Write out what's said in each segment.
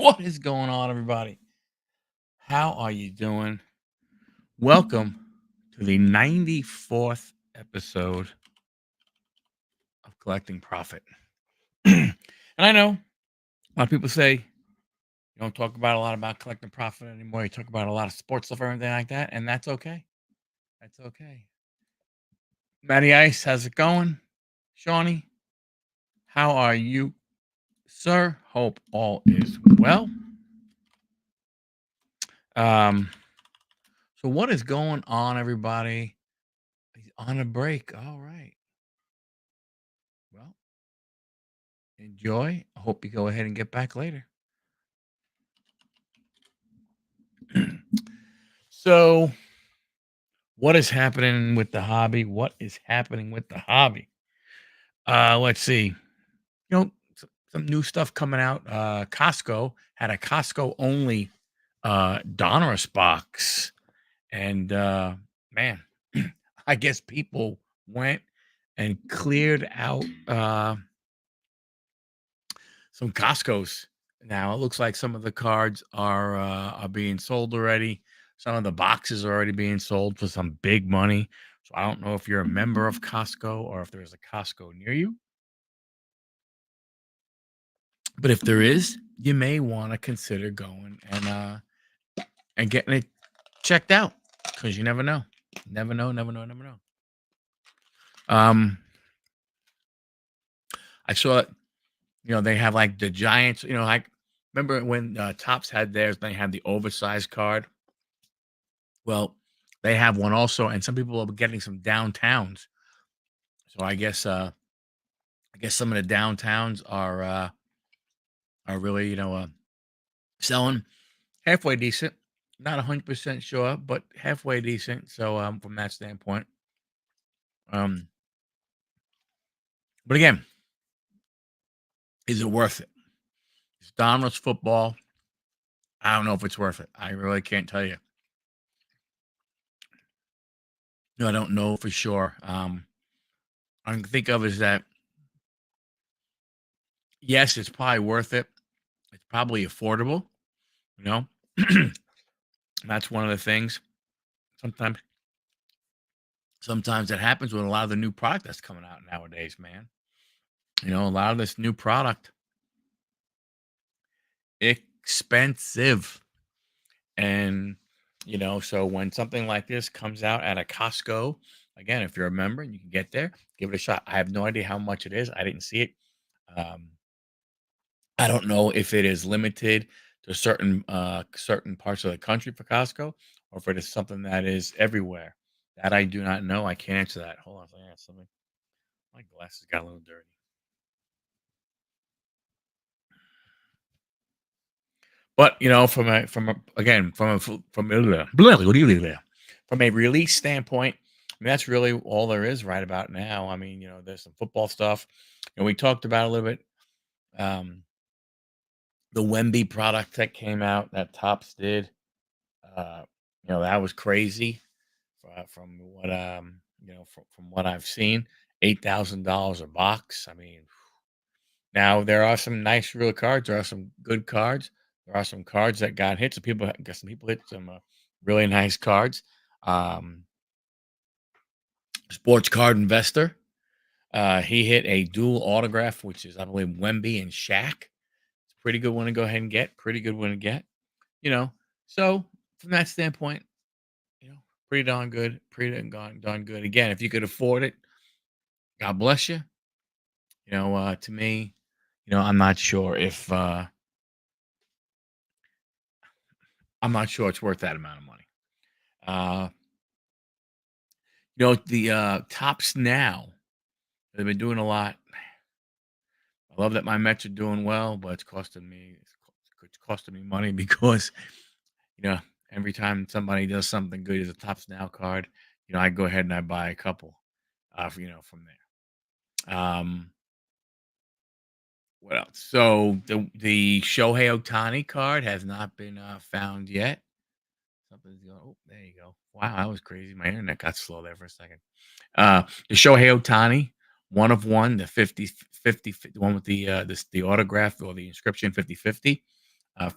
What is going on, everybody? How are you doing? Welcome to the 94th episode of Collecting Profit. And I know a lot of people say you don't talk about a lot about collecting profit anymore. You talk about a lot of sports stuff or anything like that, and that's okay. That's okay. Matty Ice, how's it going? Shawnee, how are you, sir? Hope all is well. Um, so what is going on, everybody? He's on a break. All right. Well, enjoy. I hope you go ahead and get back later. So, what is happening with the hobby? What is happening with the hobby? Let's see. Some new stuff coming out. Costco had a Costco only Donruss box, and man, I guess people went and cleared out some Costco's. Now it looks like some of the cards are being sold already. Some of the boxes are already being sold for some big money. So I don't know if you're a member of Costco or if there's a Costco near you. But if there is, you may want to consider going and getting it checked out because you never know. Never know, never know, never know. Um I saw they have like the Giants, like remember when Tops had theirs, they had the oversized card. Well, they have one also, and some people are getting some downtowns. So I guess some of the downtowns are really, selling halfway decent. Not 100% sure, but halfway decent. So from that standpoint. Um, but again, is it worth it? It's Domino's football. I don't know if it's worth it. I really can't tell you. No, I don't know for sure. I can think of is that yes, it's probably worth it. It's probably affordable, you know. That's one of the things. Sometimes sometimes that happens with a lot of the new product that's coming out nowadays, man. A lot of this new product expensive. And so when something like this comes out at a Costco, again, if you're a member and you can get there, give it a shot. I have no idea how much it is. I didn't see it. Um, I don't know if it is limited to certain parts of the country for Costco, or if it is something that is everywhere. That I do not know. I can't answer that. Hold on, a second, something. My glasses got a little dirty. But from a release standpoint, I mean, that's really all there is right about now. I mean, there's some football stuff, and we talked about a little bit. Um, the Wemby product that came out that Tops did, uh, that was crazy. From what from what I've seen, $8,000 a box. I mean, now there are some nice real cards. There are some good cards. There are some cards that got hit. Some people hit some really nice cards. Um, Sports card investor. He hit a dual autograph, which is I believe Wemby and Shaq. It's a pretty good one to go ahead and get. Pretty good one to get. You know, so from that standpoint, pretty darn good. Pretty darn good. Again, if you could afford it, God bless you. To me, I'm not sure if I'm not sure it's worth that amount of money. Uh, the Tops now, they've been doing a lot. I love that my Mets are doing well, but it's costing me money because you know every time somebody does something good as a Tops Now card, I go ahead and I buy a couple, from there. What else? So the Shohei Otani card has not been found yet. Something's going. Oh, there you go. Wow, that was crazy. My internet got slow there for a second. The Shohei Otani, one of one, the 50, 50, the one with the autograph or the inscription 50-50.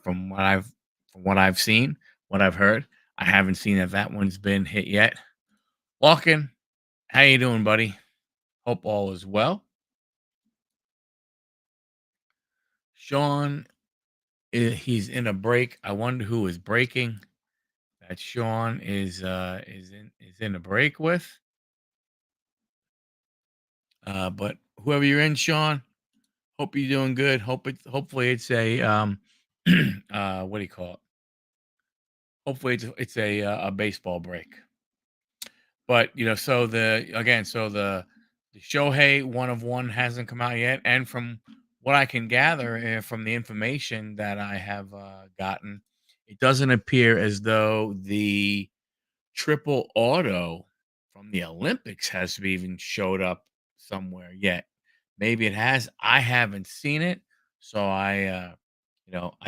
From what I've seen, what I've heard, I haven't seen if that one's been hit yet. Walking, how you doing, buddy? Hope all is well. Sean, he's in a break. I wonder who is breaking. That Sean is in a break with. But whoever you're in, Sean, hope you're doing good. Hopefully it's a what do you call it? Hopefully it's a baseball break. But so the Shohei one of one hasn't come out yet, and from what I can gather from the information that I have gotten, it doesn't appear as though the triple auto from the Olympics has even showed up somewhere yet. Maybe it has. I haven't seen it, so I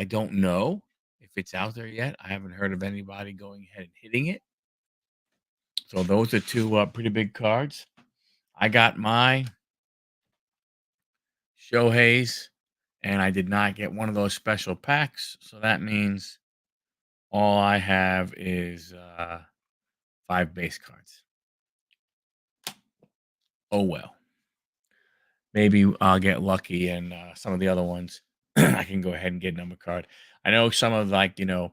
don't know if it's out there yet. I haven't heard of anybody going ahead and hitting it. So those are two pretty big cards. I got my Shohei's, and I did not get one of those special packs. So that means all I have is five base cards. Oh well. Maybe I'll get lucky, and some of the other ones I can go ahead and get a number card. I know some of the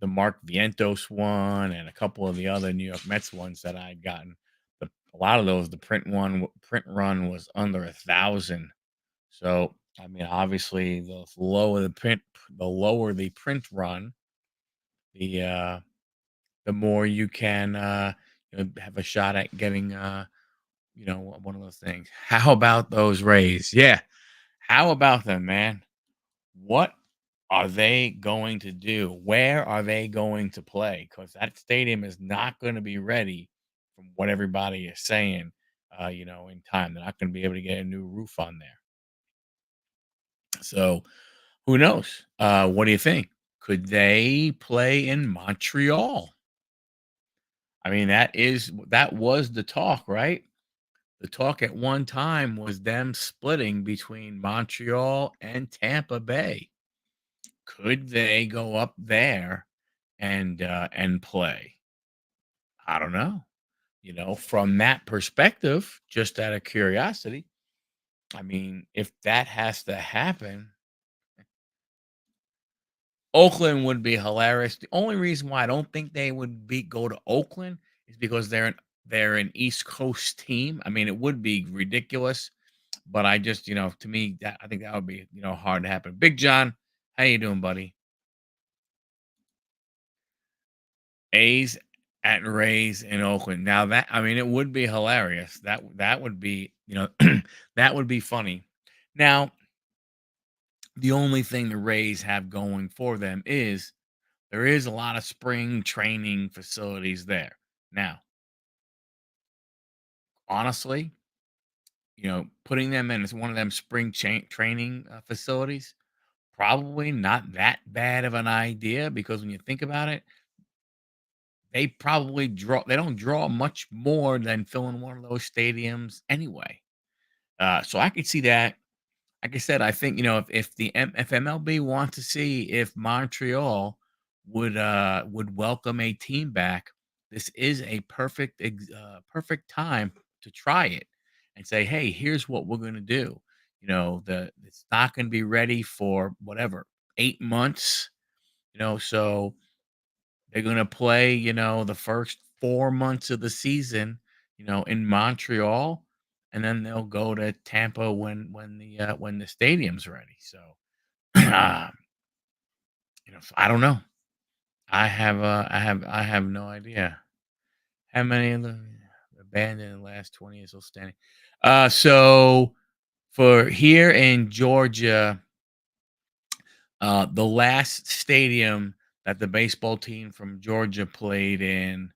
Mark Vientos one and a couple of the other New York Mets ones that I'd gotten. A lot of those, the print run was under 1,000. So I mean, obviously, the lower the print run, the the more you can have a shot at getting one of those things. How about those Rays? Yeah, how about them, man? What are they going to do? Where are they going to play? Because that stadium is not going to be ready, from what everybody is saying. In time, they're not going to be able to get a new roof on there. So who knows? What do you think? Could they play in Montreal? I mean, that was the talk, right? The talk at one time was them splitting between Montreal and Tampa Bay. Could they go up there and play? I don't know. From that perspective, just out of curiosity, I mean, if that has to happen, Oakland would be hilarious. The only reason why I don't think they would go to Oakland is because they're an East Coast team. I mean, it would be ridiculous, but I just, to me, that I think that would be, hard to happen. Big John, how you doing, buddy? A's at Rays in Oakland. Now that I mean, it would be hilarious. That would be, that would be funny. Now, the only thing the Rays have going for them is there is a lot of spring training facilities there. Now, honestly, putting them in as one of them training facilities, probably not that bad of an idea because when you think about it, they don't draw much more than filling one of those stadiums anyway. So I could see that. Like I said, I think if MLB wants to see if Montreal would welcome a team back, this is a perfect time to try it and say, hey, here's what we're going to do. It's not going to be ready for whatever 8 months. So they're going to play the first 4 months of the season, in Montreal, and then they'll go to Tampa when the stadium's ready. So, uh, so I don't know. I have no idea how many of the abandoned in the last 20 years still standing. So for here in Georgia, the last stadium that the baseball team from Georgia played in,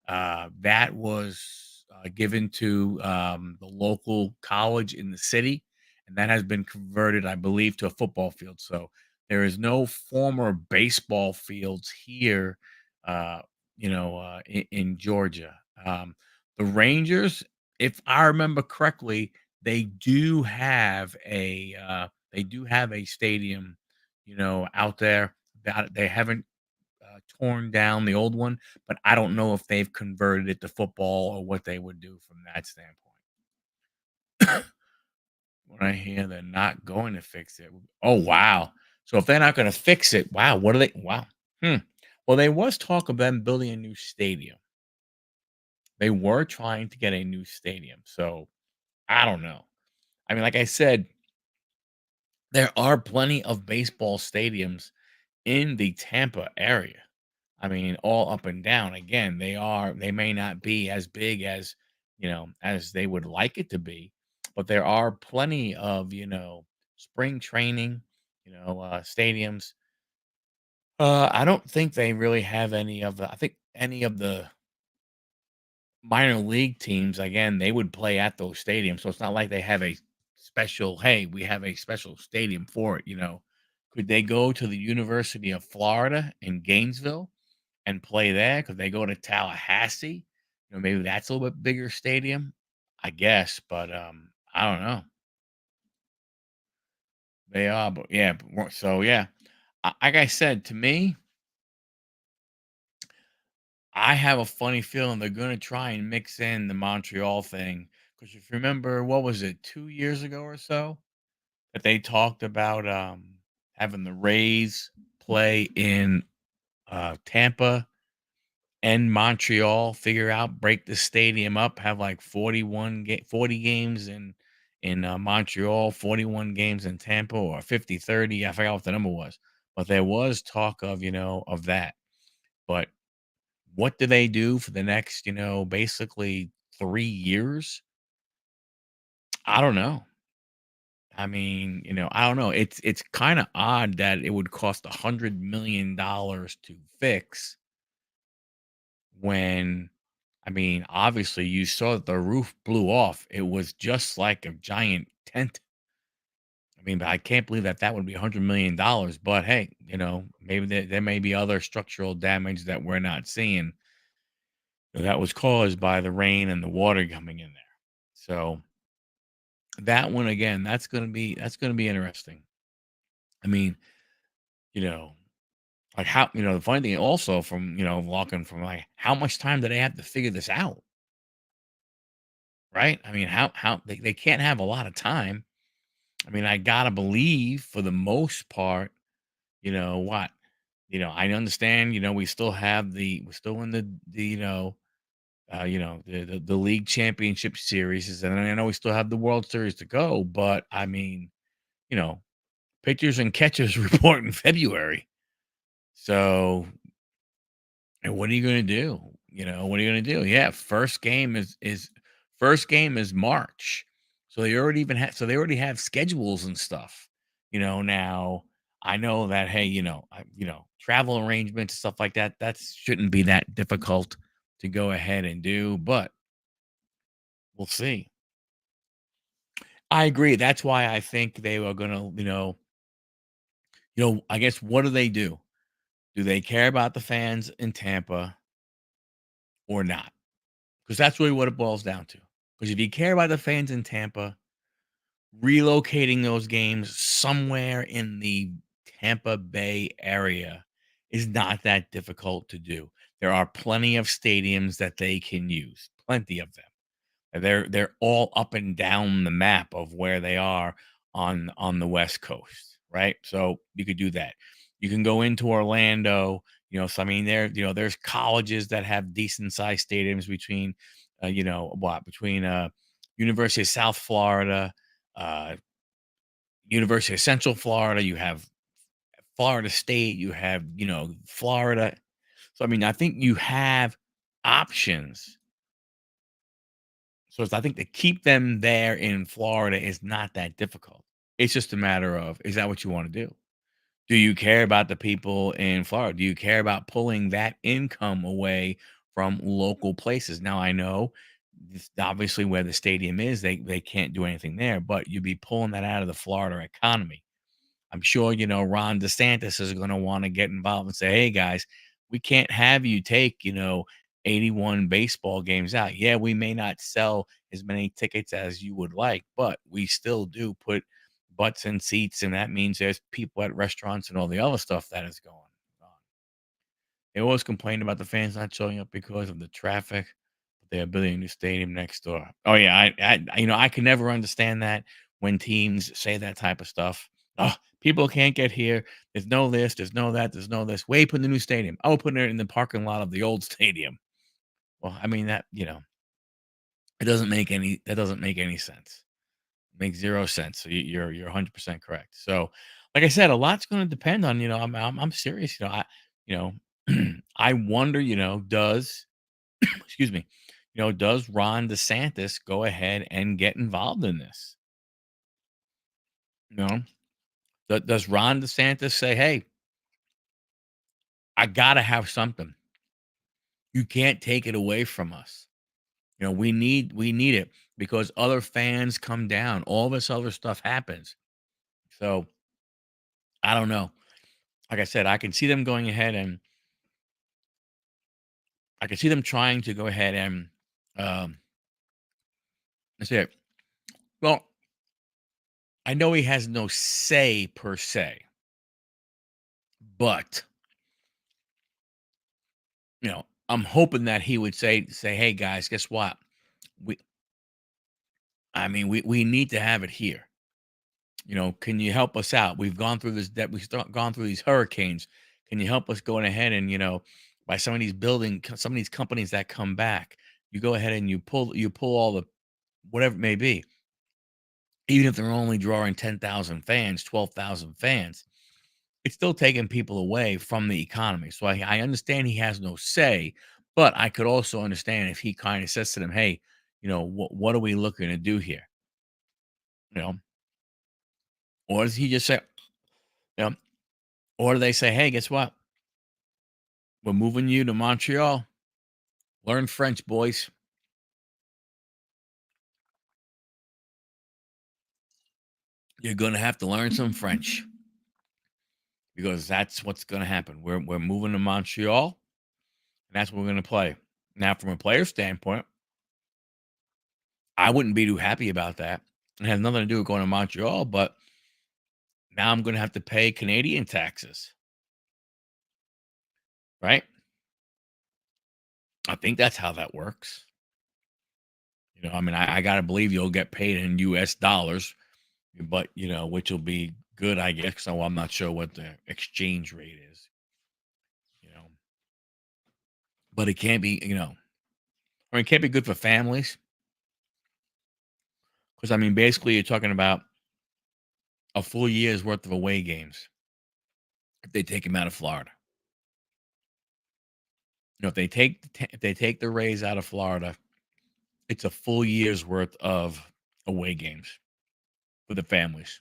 that was given to the local college in the city, and that has been converted, I believe, to a football field. So there is no former baseball fields here, in Georgia. The Rangers, if I remember correctly, they do have a stadium, out there about it. They haven't torn down the old one, but I don't know if they've converted it to football or what they would do from that standpoint. When I hear they're not going to fix it, oh wow! So if they're not going to fix it, wow, what are they? Wow. Hmm. Well, there was talk of them building a new stadium. They were trying to get a new stadium, so I don't know. I mean, like I said, there are plenty of baseball stadiums in the Tampa area. I mean, all up and down. Again, they may not be as big as, as they would like it to be, but there are plenty of, spring training, stadiums. I don't think they really have any of the I think any of the minor league teams, again, they would play at those stadiums. So it's not like they have a special, hey, we have a special stadium for it. Could they go to the University of Florida in Gainesville and play there? Could they go to Tallahassee? Maybe that's a little bit bigger stadium, I guess, but I don't know. They are, but yeah, so yeah. Like I said, to me, I have a funny feeling they're gonna try and mix in the Montreal thing, because if you remember, what was it, 2 years ago or so, that they talked about, having the Rays play in, Tampa and Montreal, figure out break the stadium up, have, like, 40 games in Montreal, 41 games in Tampa, or 50-30. I forgot what the number was, but there was talk of, of that, but what do they do for the next, basically 3 years? I don't know. I mean, I don't know. It's kinda odd that it would cost $100 million to fix when, I mean, obviously, you saw that the roof blew off. It was just like a giant tent. I mean, but I can't believe that that would be $100 million, but hey, maybe there may be other structural damage that we're not seeing that was caused by the rain and the water coming in there. So that one again, that's gonna be interesting. I mean, you know, like how the funny thing also from walking from like how much time do they have to figure this out, right? I mean, how they can't have a lot of time. I mean, I gotta believe for the most part, what I understand. We're still in the the league championship series, and I know we still have the World Series to go. But I mean, you know, pitchers and catchers report in February. So, and what are you going to do? What are you going to do? Yeah, first game is March. So they already have schedules and stuff. Now I know that, hey, travel arrangements and stuff like that, that shouldn't be that difficult to go ahead and do, but we'll see. I agree. That's why I think they were going to, I guess, what do they do? Do they care about the fans in Tampa or not? Because that's really what it boils down to. Because if you care about the fans in Tampa, relocating those games somewhere in the Tampa Bay area is not that difficult to do. There are plenty of stadiums that they can use, plenty of them. They're all up and down the map of where they are on the West Coast, right? So you could do that. You can go into Orlando, so I mean there's colleges that have decent sized stadiums between between University of South Florida, uh University of Central Florida, you have Florida State, you have, Florida. So I mean, I think you have options. So I think to keep them there in Florida is not that difficult. It's just a matter of, is that what you want to do? Do you care about the people in Florida? Do you care about pulling that income away from local places? Now I know obviously where the stadium is, they can't do anything there, but you'd be pulling that out of the Florida economy. I'm sure, Ron DeSantis is going to want to get involved and say, hey, guys, we can't have you take, 81 baseball games out. Yeah, we may not sell as many tickets as you would like, but we still do put butts in seats, and that means there's people at restaurants and all the other stuff that is going on. They always complain about the fans not showing up because of the traffic, they're building a new stadium next door. Oh yeah, I can never understand that when teams say that type of stuff. Oh, people can't get here. There's no this, there's no that, there's no this. Way put in the new stadium. Oh, putting it in the parking lot of the old stadium. Well, I mean that doesn't make any sense. It makes zero sense. So you're 100% correct. So, like I said, a lot's going to depend on I'm serious. You know, I wonder. Does excuse me, does Ron DeSantis go ahead and get involved in this? You know, does Ron DeSantis say, "Hey, I gotta have something. You can't take it away from us. We need it because other fans come down. All this other stuff happens." So I don't know. Like I said, I can see them going ahead and I can see them trying to go ahead and let's say, well, I know he has no say per se, but I'm hoping that he would say, "Hey guys, guess what? We we need to have it here. Can you help us out? We've gone through this that gone through these hurricanes. Can you help us going ahead and, by some of these companies that come back, you go ahead and you pull all the whatever it may be, even if they're only drawing 10,000 fans, 12,000 fans, it's still taking people away from the economy. So I understand he has no say, but I could also understand if he kind of says to them, "Hey, what are we looking to do here?" You know, or does he just say, you know, or do they say, "Hey, guess what? We're moving you to Montreal. Learn French, boys. You're going to have to learn some French because that's what's going to happen. We're moving to Montreal, and that's what we're going to play." Now, from a player standpoint, I wouldn't be too happy about that. It has nothing to do with going to Montreal, but now I'm going to have to pay Canadian taxes, right? I think that's how that works. I got to believe you'll get paid in US dollars, but, which will be good, I guess. So I'm not sure what the exchange rate is, you know, but it can't be, it can't be good for families because, basically, you're talking about a full year's worth of away games if they take him out of Florida. If they take the Rays out of Florida, it's a full year's worth of away games for the families.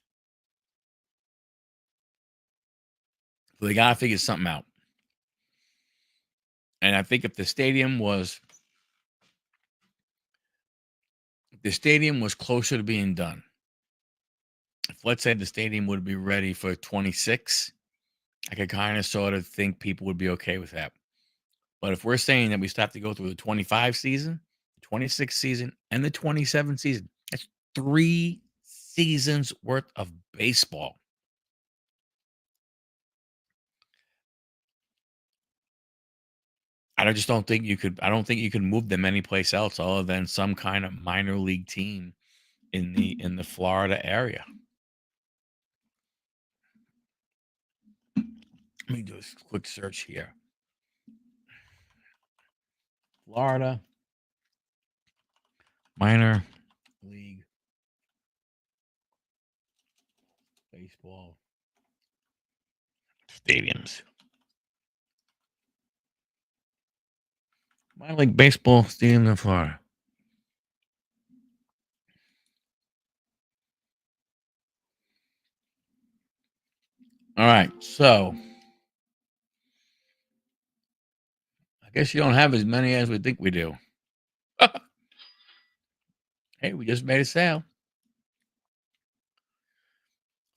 So they got to figure something out. And I think if the stadium was closer to being done, if let's say the stadium would be ready for 26, I could kind of sort of think people would be okay with that. But if we're saying that we still have to go through the 25 season, the 26 season, and the 27 season, that's 3 seasons worth of baseball. I don't think you could move them anyplace else other than some kind of minor league team in the Florida area. Let me do a quick search here. Florida minor league baseball stadiums. Minor league baseball stadium in Florida. All right, so I guess you don't have as many as we think we do. Hey, we just made a sale.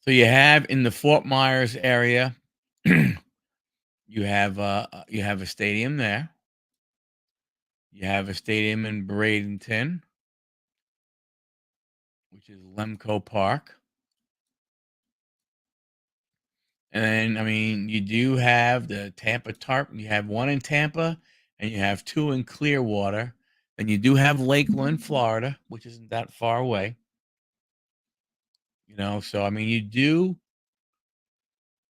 So you have in the Fort Myers area, you have a stadium there. You have a stadium in Bradenton, which is Lemco Park. And then, I mean, you do have the Tampa Tarp. You have one in Tampa, and you have two in Clearwater. And you do have Lakeland, Florida, which isn't that far away. So I mean, you do.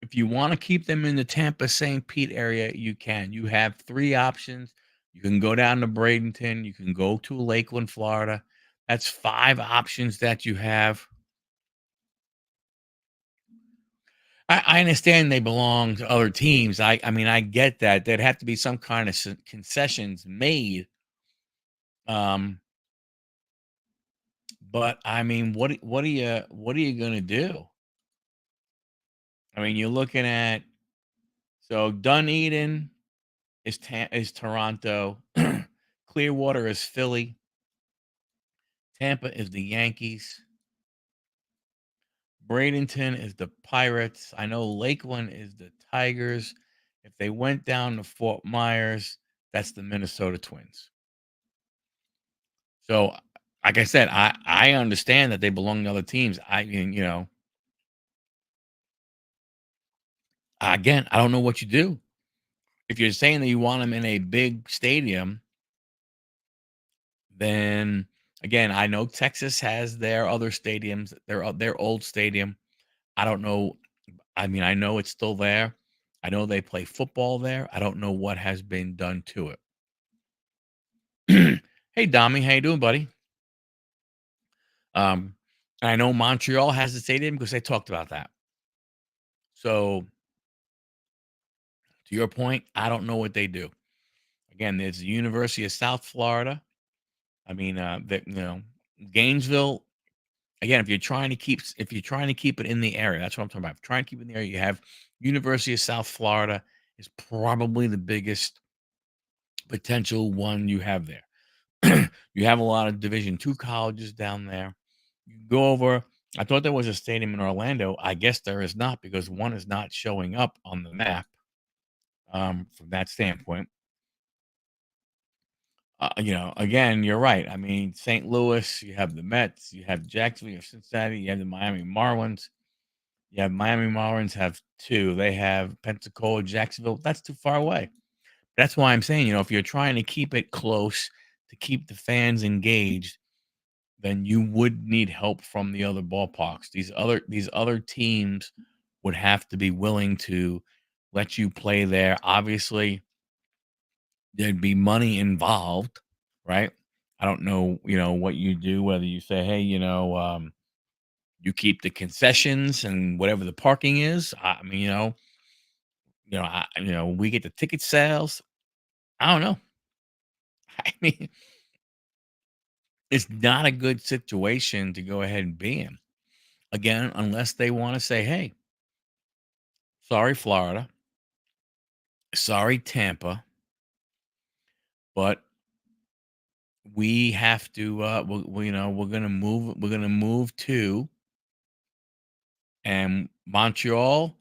If you want to keep them in the Tampa St. Pete area, you can. You have three options. You can go down to Bradenton. You can go to Lakeland, Florida. That's five options that you have. I understand they belong to other teams. I mean, I get that. There'd have to be some kind of concessions made. Um, but I mean, what are you gonna do? I mean, you're looking at so Dunedin is Toronto, Clearwater is Philly, Tampa is the Yankees, Bradenton is the Pirates. I know Lakeland is the Tigers. If they went down to Fort Myers, that's the Minnesota Twins. So, like I said, I understand that they belong to other teams. I mean, again, I don't know what you do. If you're saying that you want them in a big stadium, then again, I know Texas has their other stadiums, their old stadium. I don't know. I mean, I know it's still there. I know they play football there. I don't know what has been done to it. Hey, Dommy, how you doing, buddy? Um, I know Montreal has a stadium because they talked about that. So, to your point, I don't know what they do. Again, there's the University of South Florida. I mean, Gainesville. Again, if you're trying to keep it in the area, that's what I'm talking about. If you're trying to keep it in the area, you have University of South Florida is probably the biggest potential one you have there. You have a lot of Division II colleges down there. You go over. I thought there was a stadium in Orlando. I guess there is not because one is not showing up on the map. From that standpoint, again, you're right. I mean, St. Louis, you have the Mets, you have Jacksonville, you have Cincinnati, you have the Miami Marlins. Yeah, Miami Marlins have two. They have Pensacola, Jacksonville. That's too far away. That's why I'm saying, if you're trying to keep it close to keep the fans engaged, then you would need help from the other ballparks. These other teams would have to be willing to let you play there. Obviously, there'd be money involved, right? I don't know, what you do, whether you say, hey, you keep the concessions and whatever the parking is. I mean, we get the ticket sales. I don't know. I mean, it's not a good situation to go ahead and be in. Again, unless they want to say, hey, sorry, Florida, sorry, Tampa, but we have to, we're going to move to, and Montreal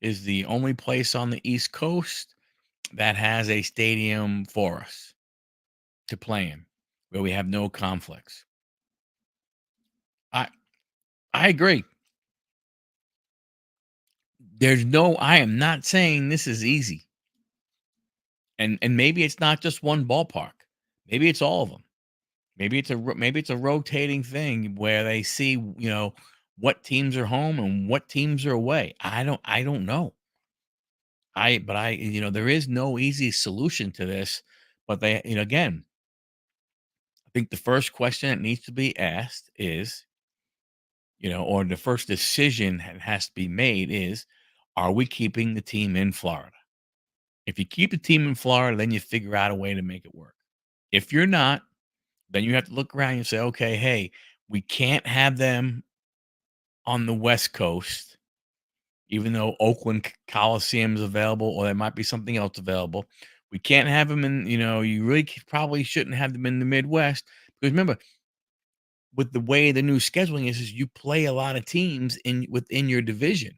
is the only place on the East Coast that has a stadium for us to play in where we have no conflicts. I I agree. I am not saying this is easy. And maybe it's not just one ballpark. Maybe it's all of them. Maybe it's a rotating thing where they see, what teams are home and what teams are away. I don't know. There is no easy solution to this, but again, I think the first question that needs to be asked is, or the first decision that has to be made is, are we keeping the team in Florida? If you keep the team in Florida, then you figure out a way to make it work. If you're not, then you have to look around and say, okay, hey, we can't have them on the West Coast, even though Oakland Coliseum is available, or there might be something else available. We can't have them in, you really probably shouldn't have them in the Midwest. Because remember, with the way the new scheduling is you play a lot of teams within your division,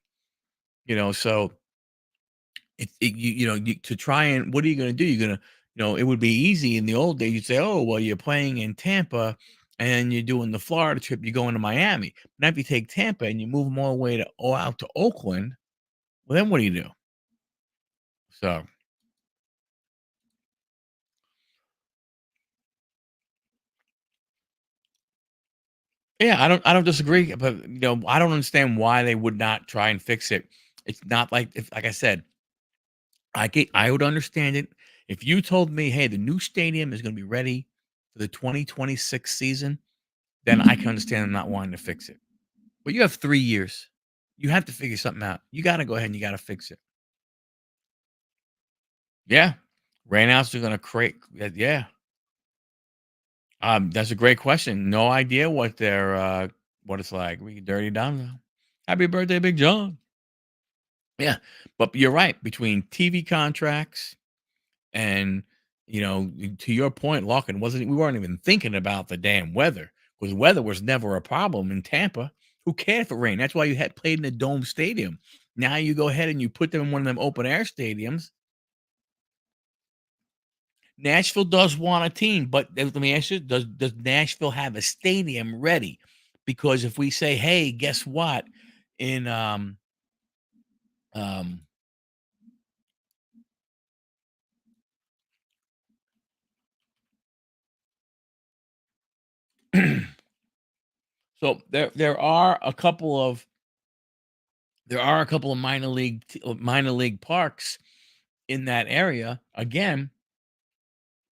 so to try and what are you going to do? You're going to, it would be easy in the old days. You'd say, oh, well, you're playing in Tampa and you're doing the Florida trip, you're going to Miami. Now, if you take Tampa and you move them all the way out to Oakland, Well, then what do you do? So, yeah, I don't disagree, but, I don't understand why they would not try and fix it. It's not like if like I said, I would understand it if you told me, "Hey, the new stadium is gonna be ready for the 2026 season," then I can understand them not wanting to fix it. But you have 3 years. You have to figure something out. You gotta go ahead and you gotta fix it. Yeah. Rainouts are gonna create yeah. That's a great question. No idea what it's like. We dirty down now. Happy birthday, Big John. Yeah. But you're right. Between TV contracts and to your point, Larkin wasn't we weren't even thinking about the damn weather because weather was never a problem in Tampa. Who cared if it rained? That's why you had played in a dome stadium. Now you go ahead and you put them in one of them open air stadiums. Nashville does want a team, but let me ask you: Does Nashville have a stadium ready? Because if we say, "Hey, guess what?" In um, so there are a couple of minor league parks in that area again,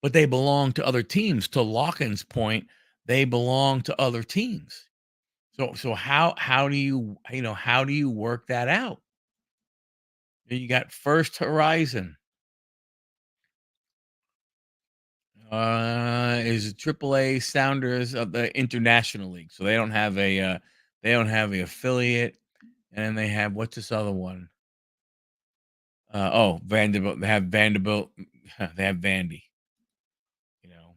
but they belong to other teams. To Lawkins' point, they belong to other teams. So how do how do you work that out? You got First Horizon, is a AAA Sounders of the International League, so they don't have a affiliate, and then they have what's this other one? Vanderbilt. They have Vanderbilt. They have Vandy. You know,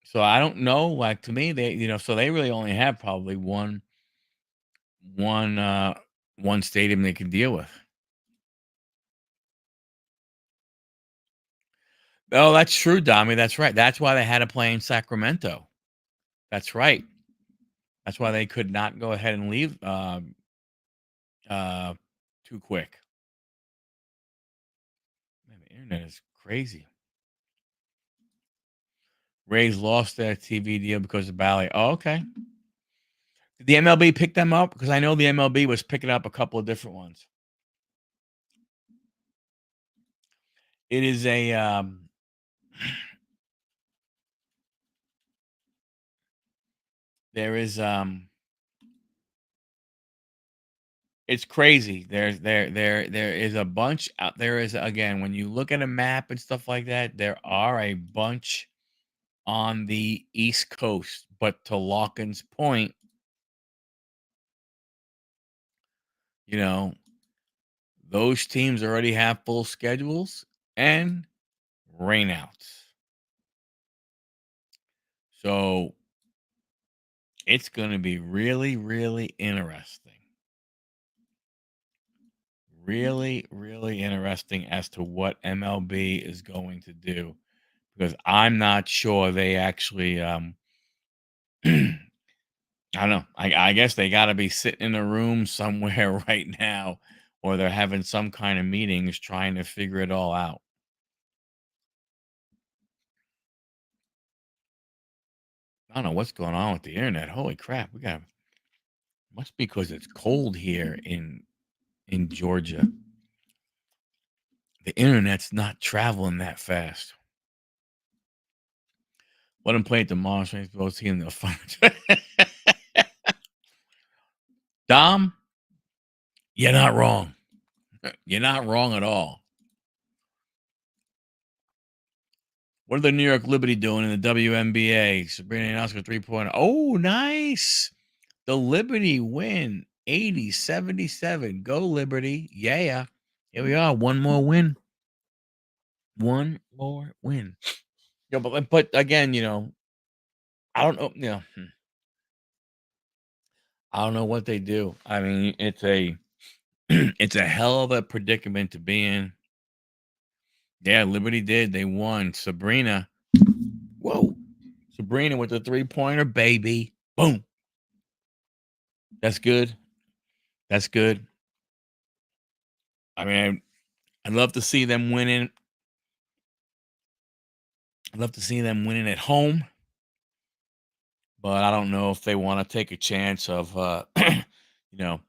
so I don't know. Like to me, so they really only have probably one uh one stadium they can deal with. Oh, that's true, Dommy. That's right. That's why they had to play in Sacramento. That's right. That's why they could not go ahead and leave uh too quick. Man, the internet is crazy. Rays lost their TV deal because of Bally. Oh, okay. Did the MLB pick them up? Because I know the MLB was picking up a couple of different ones. It is a there is it's crazy. There is a bunch out there is again when you look at a map and stuff like that, there are a bunch on the East Coast. But to Lawkins' point, you know, those teams already have full schedules and rainouts. So it's gonna be really, really interesting. Really, really interesting as to what MLB is going to do because I'm not sure they actually I don't know. I guess they gotta be sitting in a room somewhere right now, or they're having some kind of meetings trying to figure it all out. I don't know what's going on with the internet. Holy crap. We got must be because it's cold here in Georgia. The internet's not traveling that fast. Let them play at the Monsters. Both team the fun. Dom, you're not wrong. You're not wrong at all. What are the New York Liberty doing in the WNBA? Sabrina and Oscar 3 point. Oh, nice. The Liberty win 80-77. Go Liberty. Yeah. Here we are. One more win. One more win. Yeah, but again, I don't know. I don't know what they do. I mean, it's a it's a hell of a predicament to be in. Yeah, Liberty did. They won. Sabrina. Whoa. Sabrina with the 3 pointer, baby. Boom. That's good. That's good. I mean, I'd love to see them winning. I'd love to see them winning at home, but I don't know if they want to take a chance of, you know,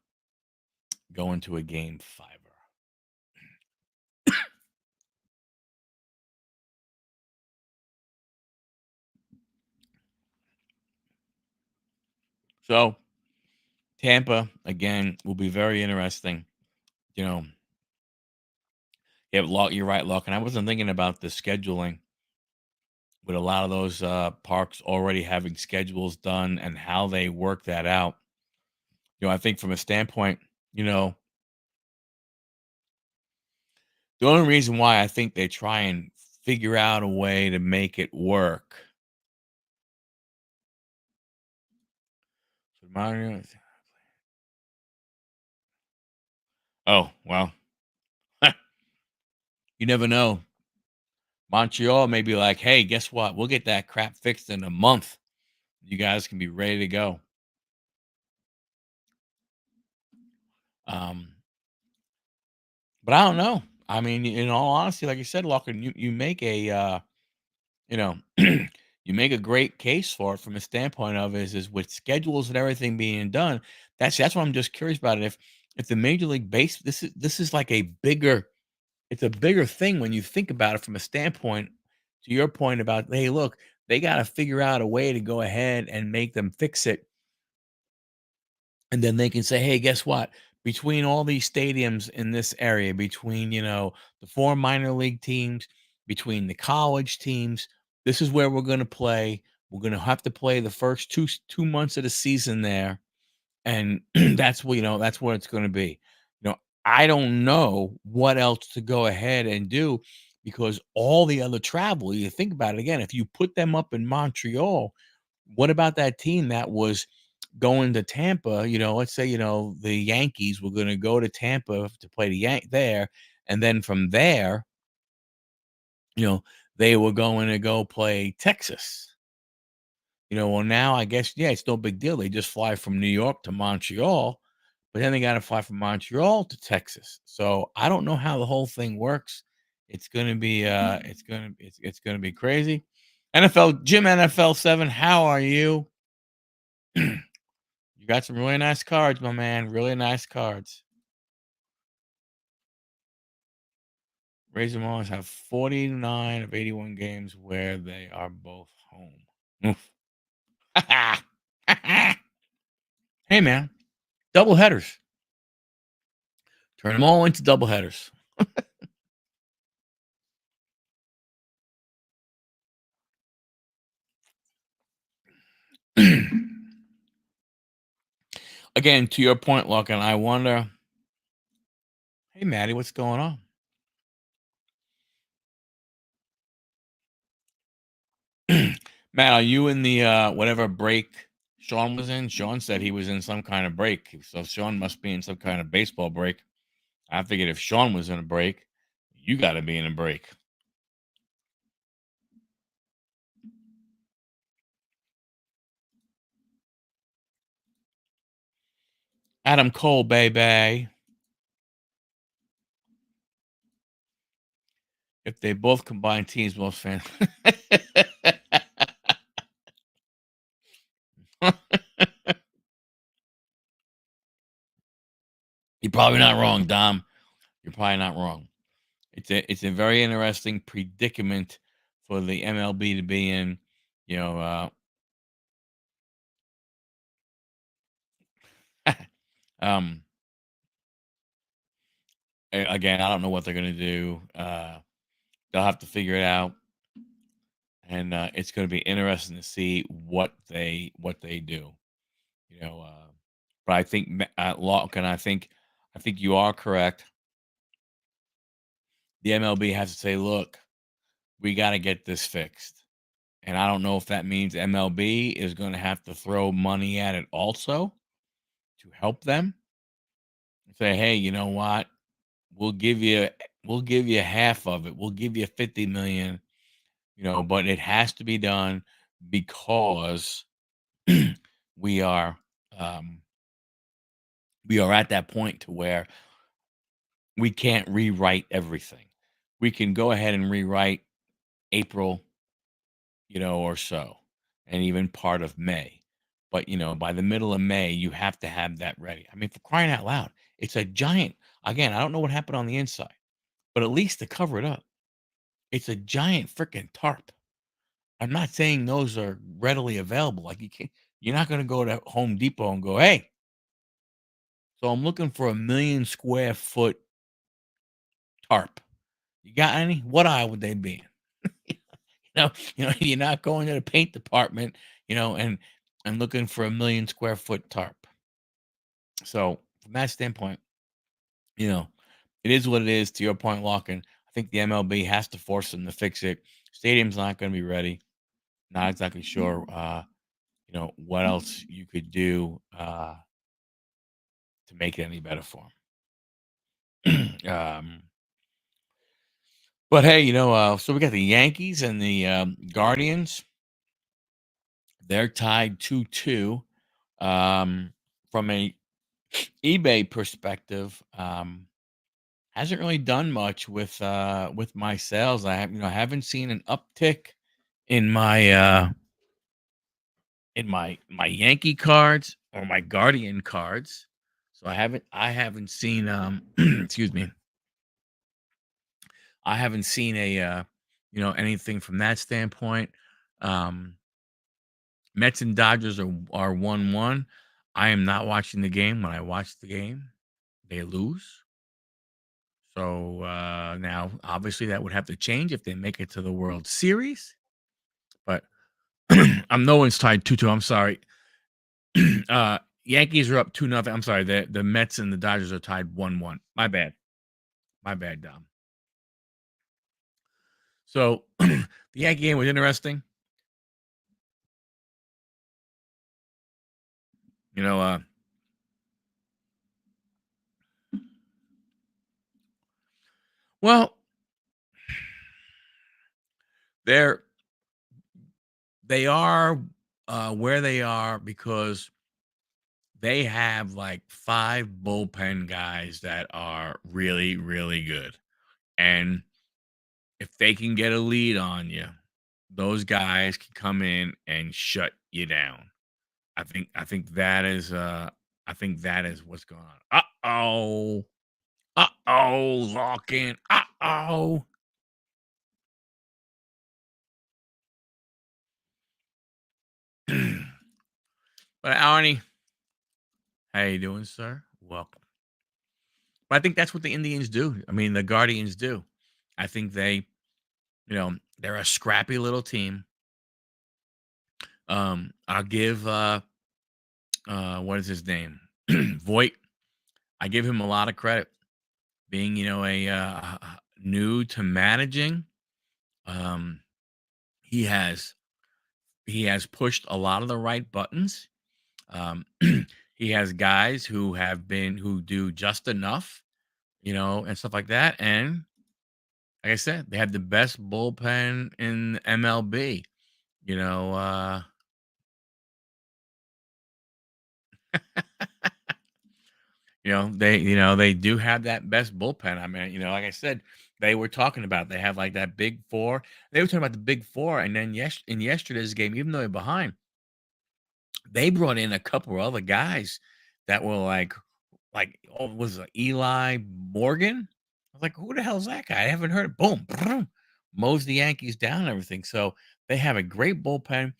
going to a game fiver. So Tampa again will be very interesting. You know, yeah, Lock, you're right, Lock, and I wasn't thinking about the scheduling with a lot of those parks already having schedules done and how they work that out. I think from a standpoint, you know, the only reason why I think they try and figure out a way to make it work. So oh well, you never know. Montreal may be like, hey, guess what? We'll get that crap fixed in a month. You guys can be ready to go. Um, but I don't know. I mean, in all honesty, like you said, Lachlan, you make a you know you make a great case for it from a standpoint of is with schedules and everything being done. That's what I'm just curious about it. If the Major League Base this is like a bigger it's a bigger thing when you think about it from a standpoint to your point about, hey, look, they got to figure out a way to go ahead and make them fix it. And then they can say, hey, guess what? Between all these stadiums in this area, between, the four minor league teams, between the college teams, this is where we're going to play. We're going to have to play the first 2 months of the season there, and that's what it's going to be. I don't know what else to go ahead and do because all the other travel, you think about it again, if you put them up in Montreal, what about that team that was going to Tampa? Let's say, the Yankees were going to go to Tampa to play the there, and then from there, you know, they were going to go play Texas. Well, now I guess, yeah, it's no big deal. They just fly from New York to Montreal, but then they got to fly from Montreal to Texas. So I don't know how the whole thing works. It's gonna be it's gonna be crazy. NFL Jim NFL 7, how are you? You got some really nice cards, my man. Really nice cards. Razor Mars have 49 of 81 games where they are both home. Oof. Hey man, double headers. Turn them all into double headers. Again, to your point, Luck, and I wonder, hey Maddie, what's going on? Matt, are you in the whatever break Sean was in? Sean said he was in some kind of break. So Sean must be in some kind of baseball break. I figured if Sean was in a break, you gotta be in a break. Adam Cole, baby. If they both combine teams, most fans. You're probably not wrong, Dom. You're probably not wrong. It's a very interesting predicament for the MLB to be in. You know, um, again, I don't know what they're gonna do. They'll have to figure it out, and it's gonna be interesting to see what they do. You know, but I think Locke, and I think you are correct. The MLB has to say, look, we got to get this fixed. And I don't know if that means MLB is going to have to throw money at it also to help them. Say, hey, you know what? We'll give you we'll give you half of it. We'll give you 50 million, but it has to be done because we are um we are at that point to where we can't rewrite everything. We can go ahead and rewrite April, or so, and even part of May. But, by the middle of May, you have to have that ready. I mean, for crying out loud, it's a giant, again, I don't know what happened on the inside, but at least to cover it up, it's a giant freaking tarp. I'm not saying those are readily available. Like you're not going to go to Home Depot and go, hey, so I'm looking for a million square foot tarp. You got any? What aisle would they be in? You're not going to the paint department, and looking for a million square foot tarp. So from that standpoint, you know, it is what it is. To your point, Locking, I think the MLB has to force them to fix it. Stadium's not going to be ready. Not exactly sure, what else you could do to make it any better for them. But hey, so we got the Yankees and the Guardians. They're tied 2-2. From a eBay perspective, hasn't really done much with my sales. Haven't seen an uptick in my Yankee cards or my Guardian cards. So I haven't seen excuse me. I haven't seen anything from that standpoint. Um Mets and Dodgers are 1-1. I am not watching the game. When I watch the game, they lose. So now, obviously, that would have to change if they make it to the World Series. But I'm no one's tied 2-2. I'm sorry. Yankees are up 2-0. I'm sorry. The Mets and the Dodgers are tied 1-1. My bad. My bad, Dom. So the Yankee game was interesting. You know, well, they're they are where they are because they have like 5 bullpen guys that are really, really good. And if they can get a lead on you, those guys can come in and shut you down. I think that is what's going on. Uh-oh. Uh-oh, lock in. Uh-oh. But Arnie, how you doing, sir? Welcome. But I think that's what the Indians do. I mean, the Guardians do. I think they're a scrappy little team. I'll give what is his name? Voight. I give him a lot of credit being, a new to managing. Um, he has he has pushed a lot of the right buttons. He has guys who do just enough, and stuff like that. And like I said, they have the best bullpen in MLB. You know, they do have that best bullpen. I mean, like I said, they were talking about they have like that big four. They were talking about the big four, and then in yesterday's game, even though they're behind, they brought in a couple of other guys that were oh, was it Eli Morgan? I was like, who the hell's that guy? I haven't heard. Boom, boom, mows the Yankees down and everything. So they have a great bullpen,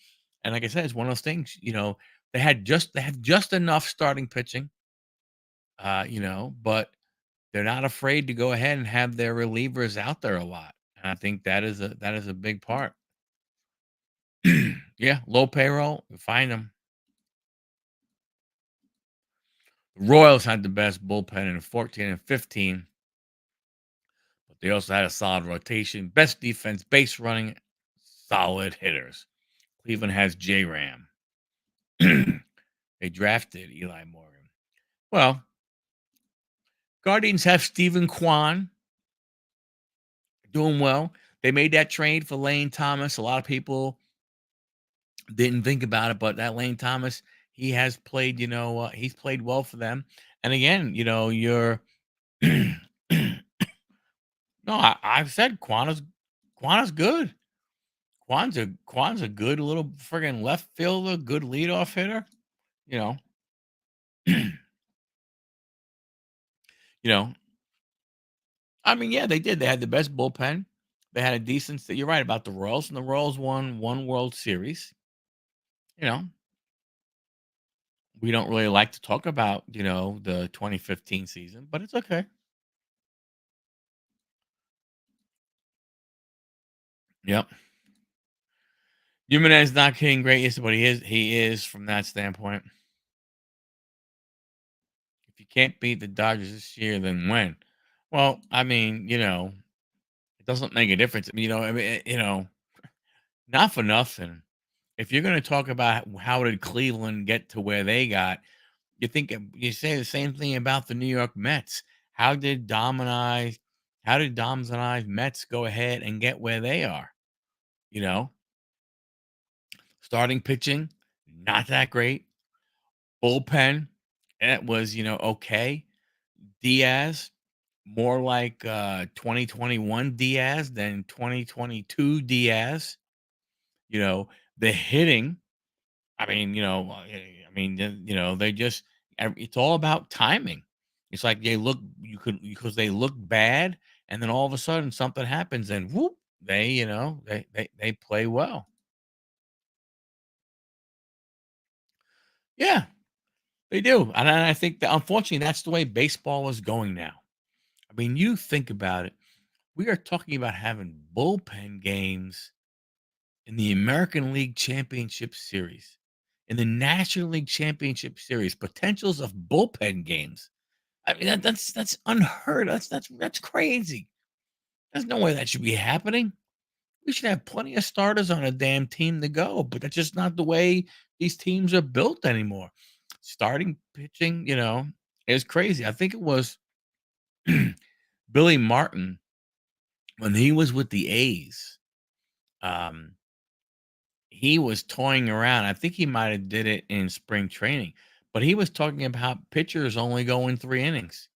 and like I said, it's one of those things. They have just enough starting pitching, but they're not afraid to go ahead and have their relievers out there a lot. And I think that is a big part. Yeah, low payroll, find them. The Royals had the best bullpen in 14 and 15, but they also had a solid rotation, best defense, base running, solid hitters. Cleveland has J Ram. They drafted Eli Morgan. Well, Guardians have Stephen Kwan doing well. They made that trade for Lane Thomas. A lot of people didn't think about it, but that Lane Thomas, he has played, he's played well for them. And again, you're No, I've said Quanah's good. Quan's a good little friggin' left fielder, good leadoff hitter, you know. You know, I mean, yeah, they did. They had the best bullpen. They had a decent you're right about the Royals, and the Royals won 1 World Series, you know. We don't really like to talk about, the 2015 season, but it's okay. Yep. Jimenez not hitting great, yes, but he is from that standpoint. If you can't beat the Dodgers this year, then when? Well, I mean, it doesn't make a difference. I mean, not for nothing. If you're going to talk about how did Cleveland get to where they got, you say the same thing about the New York Mets. How did Dom's and I's Mets go ahead and get where they are? You know, Starting pitching, not that great. Bullpen, it was, okay. Diaz, more like 2021 Diaz than 2022 Diaz. You know, the hitting, they just, it's all about timing. It's like because they look bad, and then all of a sudden something happens, and whoop, they play well. Yeah, they do, and I think that unfortunately that's the way baseball is going now. I mean, you think about it. We are talking about having bullpen games in the American League Championship Series, in the National League Championship Series, potentials of bullpen games. I mean, that's unheard. That's crazy. There's no way that should be happening. We should have plenty of starters on a damn team to go, but that's just not the way these teams are built anymore. Starting pitching, is crazy. I think it was Billy Martin when he was with the A's. Um, he was toying around. I think he might have did it in spring training, but he was talking about pitchers only going 3 innings.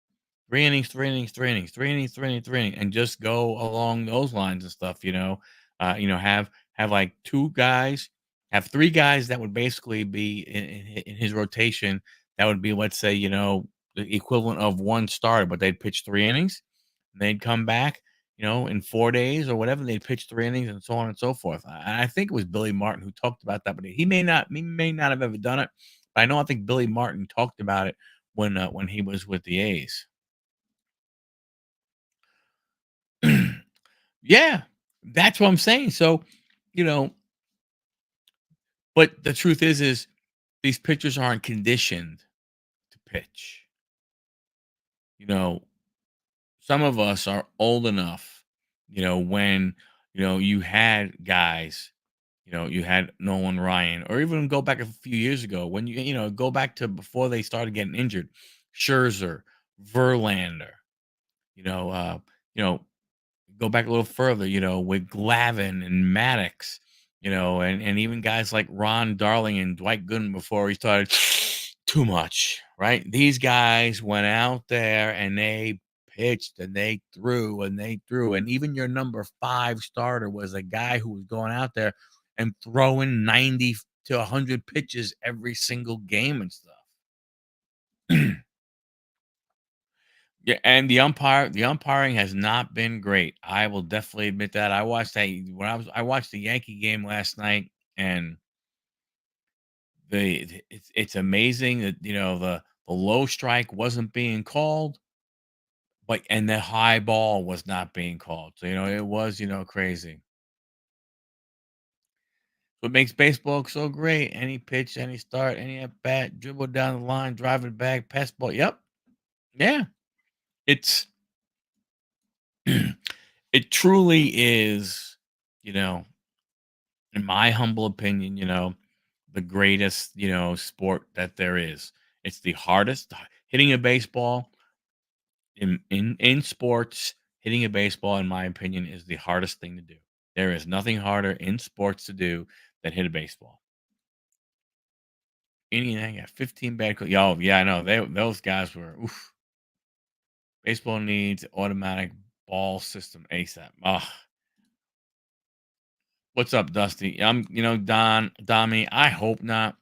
3 innings, 3 innings, 3 innings, 3 innings, 3 innings, 3 innings, and just go along those lines and stuff, have like 2 guys, have 3 guys that would basically be in his rotation. That would be, let's say, the equivalent of 1 starter, but they'd pitch 3 innings, and they'd come back, in 4 days or whatever, they'd pitch 3 innings and so on and so forth. I think it was Billy Martin who talked about that, but he may not have ever done it. But I think Billy Martin talked about it when he was with the A's. Yeah, that's what I'm saying. So, you know, but the truth is these pitchers aren't conditioned to pitch. You know, some of us are old enough, when, you had guys, you had Nolan Ryan, or even go back a few years ago when go back to before they started getting injured, Scherzer, Verlander, you know, uh, you know, go back a little further, with Glavin and Maddox, and even guys like Ron Darling and Dwight Gooden before he started too much, right? These guys went out there and they pitched and they threw and they threw. And even your number 5 starter was a guy who was going out there and throwing 90 to 100 pitches every single game and stuff. Yeah, and the umpiring has not been great. I will definitely admit that. I watched the Yankee game last night, and it's amazing that the low strike wasn't being called, but and the high ball was not being called. So it was crazy. What makes baseball so great? Any pitch, any start, any at bat, dribble down the line, drive it back, pass ball. Yep, yeah, it's it truly is. You know, in my humble opinion, the greatest, sport that there is. It's the hardest. Hitting a baseball in sports, hitting a baseball, in my opinion, is the hardest thing to do. There is nothing harder in sports to do than hit a baseball. Indiana got 15 bad calls. Oh, yeah, I know. Those guys were oof. Baseball needs automatic. ball system ASAP. Ugh. What's up, Dusty? Dommy. I hope not.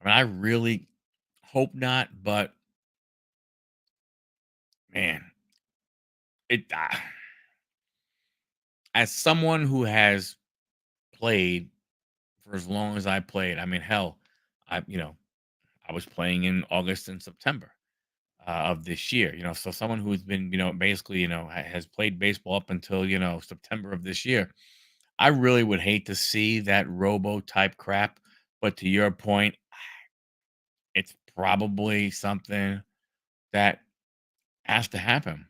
I mean, I really hope not. But man, it as someone who has played for as long as I played. I mean, hell, I was playing in August and September of this year. So someone who's been, basically, has played baseball up until September of this year. I really would hate to see that robo type crap. But to your point, it's probably something that has to happen.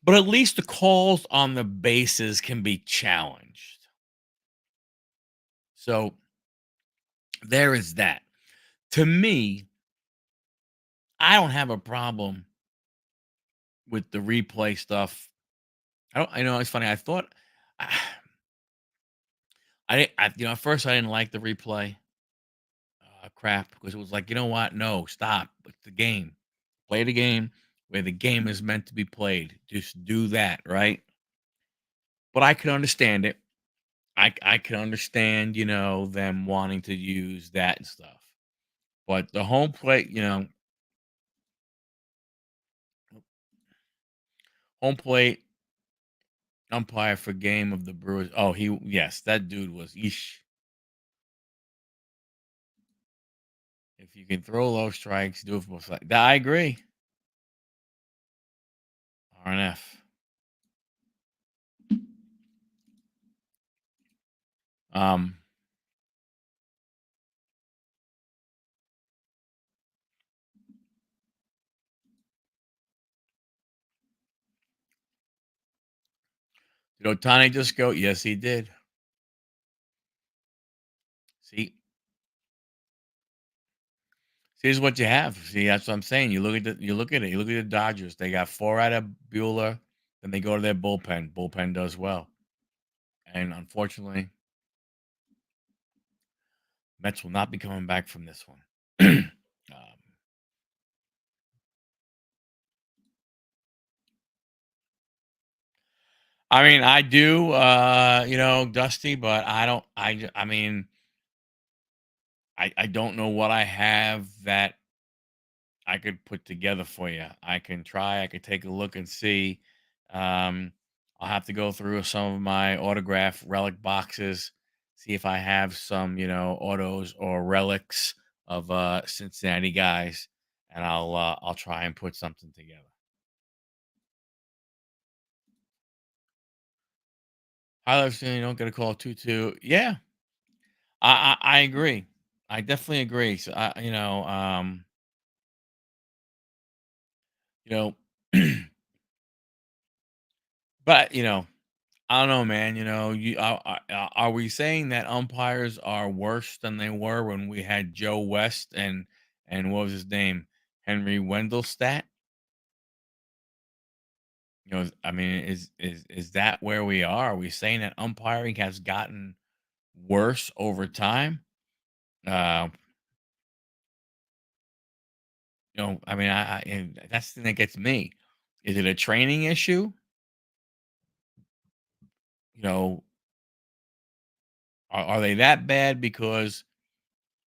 But at least the calls on the bases can be challenged. So there is that. To me, I don't have a problem with the replay stuff. I know it's funny. I thought at first I didn't like the replay crap because it was like, you know what? No, stop. It's the game. Play the game where the game is meant to be played. Just do that, right? But I can understand it. I can understand, them wanting to use that and stuff. But the home plate, home plate umpire for game of the Brewers. Oh, yes, that dude was eesh. If you can throw low strikes, do it for both sides. I agree. RNF. Um, did Otani just go? Yes, he did. See, here's what you have. See, that's what I'm saying. You look at it. You look at the Dodgers. They got 4 out of Bueller. Then they go to their bullpen. Bullpen does well, and unfortunately, Mets will not be coming back from this one. I mean, I do, Dusty, but I don't. I mean, I don't know what I have that I could put together for you. I can try. I could take a look and see. Um, I'll have to go through some of my autograph relic boxes, see if I have some, autos or relics of Cincinnati guys, and I'll try and put something together. Highlights, you don't get a call 2-2. Yeah, I agree. I definitely agree. So you know, but I don't know, man. Are we saying that umpires are worse than they were when we had Joe West and what was his name, Henry Wendelstadt? I mean, is that where we are? Are we saying that umpiring has gotten worse over time? Uh, I mean, and that's the thing that gets me. Is it a training issue? You know, are they that bad because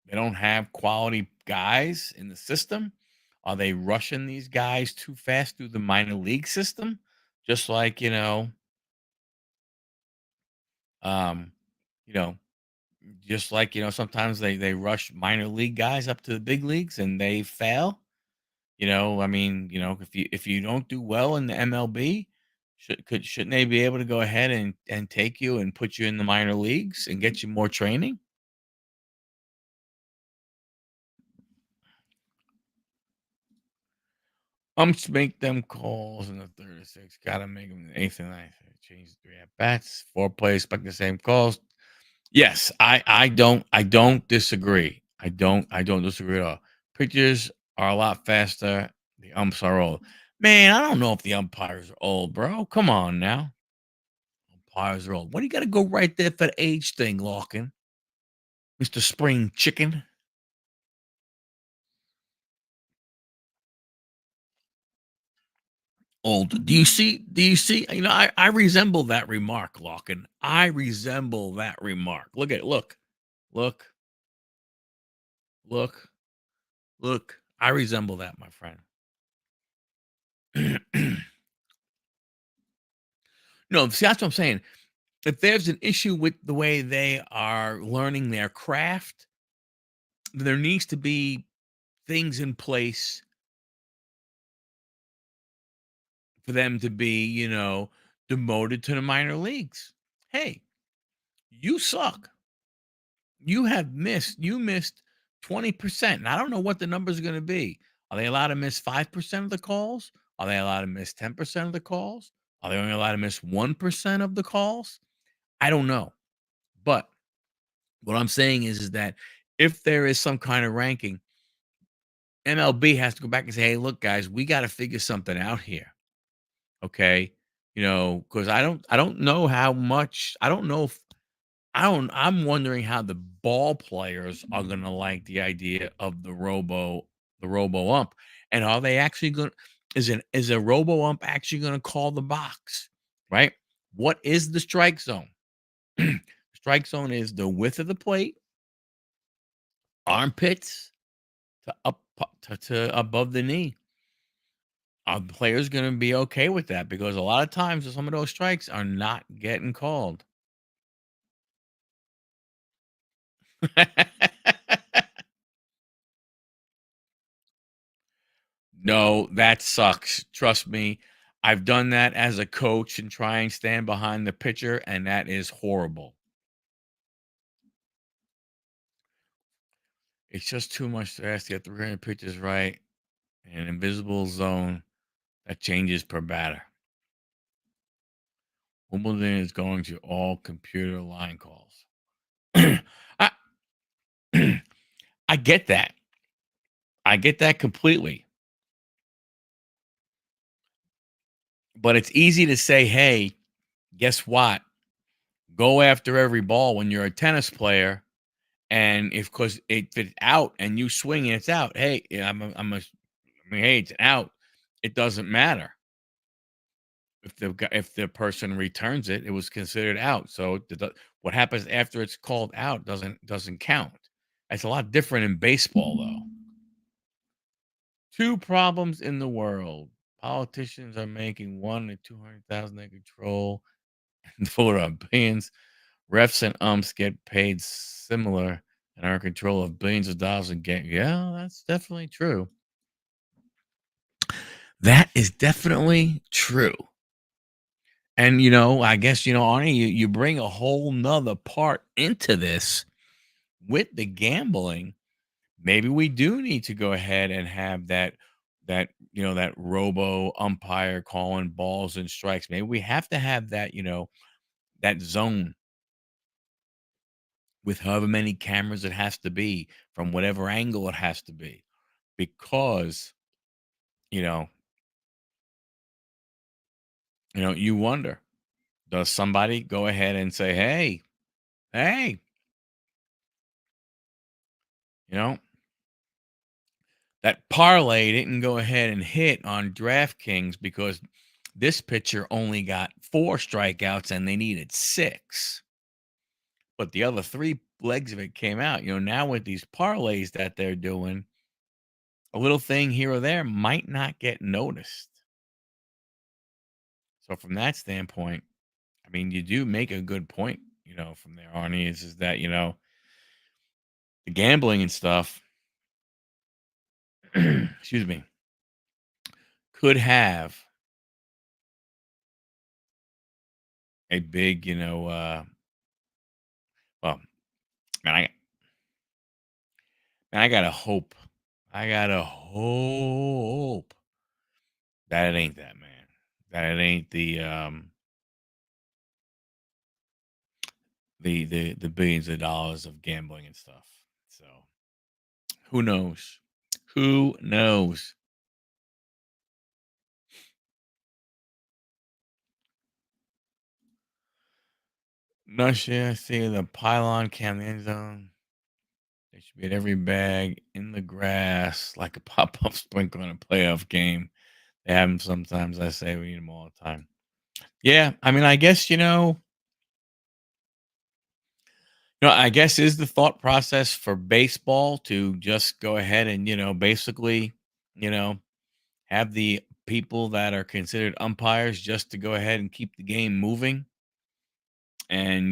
they don't have quality guys in the system? Are they rushing these guys too fast through the minor league system? Just like, um, you know, just like, sometimes they rush minor league guys up to the big leagues and they fail. I mean, if you don't do well in the MLB, shouldn't they be able to go ahead and take you and put you in the minor leagues and get you more training? Umps make them calls in the third and sixth. Gotta make them in the eighth and ninth. Change the 3 at bats. 4 plays, expect the same calls. Yes, I don't disagree. I don't disagree at all. Pitchers are a lot faster. The umps are old. Man, I don't know if the umpires are old, bro. Come on now. Umpires are old. What do you got to go right there for the age thing, Larkin? Mr. Spring Chicken. old. Do you see, I resemble that remark, Lawkin. I resemble that remark. Look at look, look, look, look. I resemble that, my friend. No, see, that's what I'm saying. If there's an issue with the way they are learning their craft, there needs to be things in place for them to be, demoted to the minor leagues. Hey, you suck. You missed 20%. And I don't know what the numbers are going to be. Are they allowed to miss 5% of the calls? Are they allowed to miss 10% of the calls? Are they only allowed to miss 1% of the calls? I don't know. But what I'm saying is that if there is some kind of ranking, MLB has to go back and say, "Hey, look, guys, we got to figure something out here." Okay? Because I don't know how much. I don't know if I don't. I'm wondering how the ball players are gonna like the idea of the robo ump, and are they actually going? Is a robo ump actually going to call the box? Right? What is the strike zone? Strike zone is the width of the plate, armpits to above the knee. Are the players going to be okay with that? Because a lot of times some of those strikes are not getting called. No, that sucks. Trust me. I've done that as a coach and try and stand behind the pitcher, and that is horrible. It's just too much to ask to get 300 pitches right in an invisible zone that changes per batter. Wimbledon is going to all computer line calls. I, I get that. I get that completely. But it's easy to say, hey, guess what? Go after every ball when you're a tennis player. And if because if it's out and you swing and it's out, hey, yeah, I mean, hey, it's out. It doesn't matter if the person returns it, it was considered out. So what happens after it's called out doesn't count. It's a lot different in baseball, though. Two problems in the world: politicians are making 1 to 200,000 they control, and full of billions. Refs and umps get paid similar and are in control of billions of dollars and get yeah, that's definitely true. That is definitely true. And I guess Arnie, you bring a whole nother part into this with the gambling. Maybe we do need to go ahead and have that robo umpire calling balls and strikes. Maybe we have to have that zone with however many cameras it has to be from whatever angle it has to be because you know you wonder, does somebody go ahead and say, hey, you know that parlay didn't go ahead and hit on DraftKings because this pitcher only got 4 strikeouts and they needed 6, but the other 3 legs of it came out. Now with these parlays that they're doing, a little thing here or there might not get noticed. So from that standpoint, I mean, you do make a good point, from there, Arnie, is that, the gambling and stuff, excuse me, could have a big, well, man, I gotta hope. I gotta hope that it ain't that, man. That it ain't the billions of dollars of gambling and stuff. So who knows? Who knows? No shit. I see the pylon cam in the end zone. They should be at every bag in the grass like a pop-up sprinkler in a playoff game. They have them sometimes. I say we need them all the time. Yeah, I mean, I guess I guess is the thought process for baseball to just go ahead and basically, you know, have the people that are considered umpires just to go ahead and keep the game moving and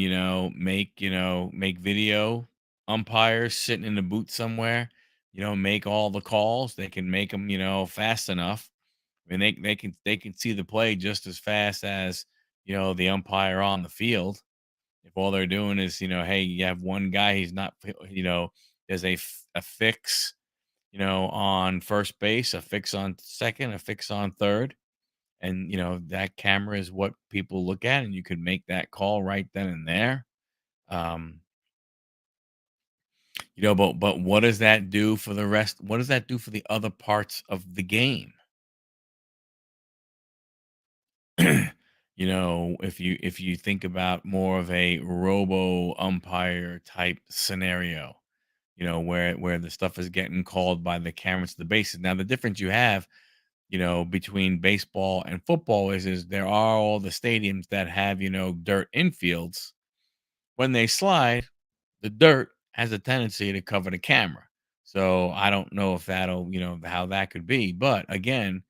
make video umpires sitting in the booth somewhere, make all the calls. They can make them fast enough. I mean, they can see the play just as fast as the umpire on the field. If all they're doing is hey, you have one guy, he's not there's a fix on first base, a fix on second, a fix on third, and that camera is what people look at, and you could make that call right then and there. um but what does that do for the rest? What does that do for the other parts of the game? If you think about more of a robo umpire type scenario, where the stuff is getting called by the cameras to the bases. Now, the difference you have, between baseball and football is there are all the stadiums that have, dirt infields. When they slide, the dirt has a tendency to cover the camera. So I don't know if that'll, how that could be. But again,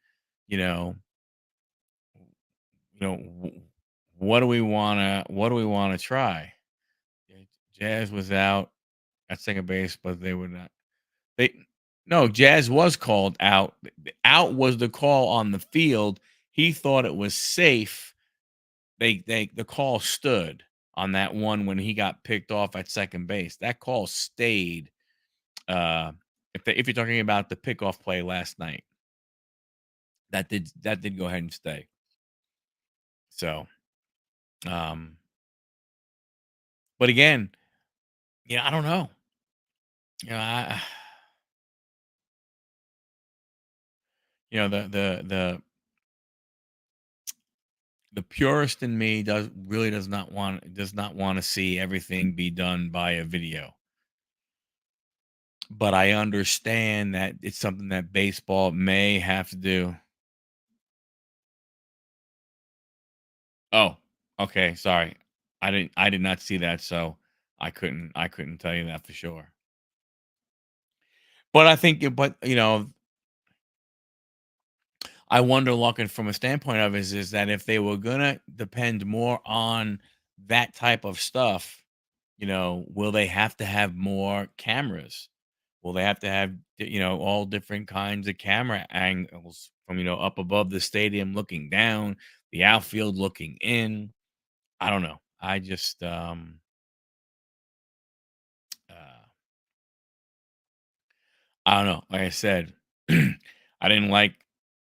you know, what do we wanna try? Jazz was out at second base, but they were not. They No, Jazz was called out. Out was the call on the field. He thought it was safe. The call stood on that one when he got picked off at second base. That call stayed. Uh, if you're talking about the pickoff play last night, that did go ahead and stay. So, um, but again, I don't know. I the purist in me does not want to see everything be done by a video. But I understand that it's something that baseball may have to do. Oh, okay, sorry. I did not see that, so I couldn't tell you that for sure. But I think I wonder, looking from a standpoint of is that if they were gonna depend more on that type of stuff, will they have to have more cameras? Will they have to have all different kinds of camera angles from up above the stadium looking down, the outfield looking in? I don't know. I just uh, I don't know. Like I said, I didn't like,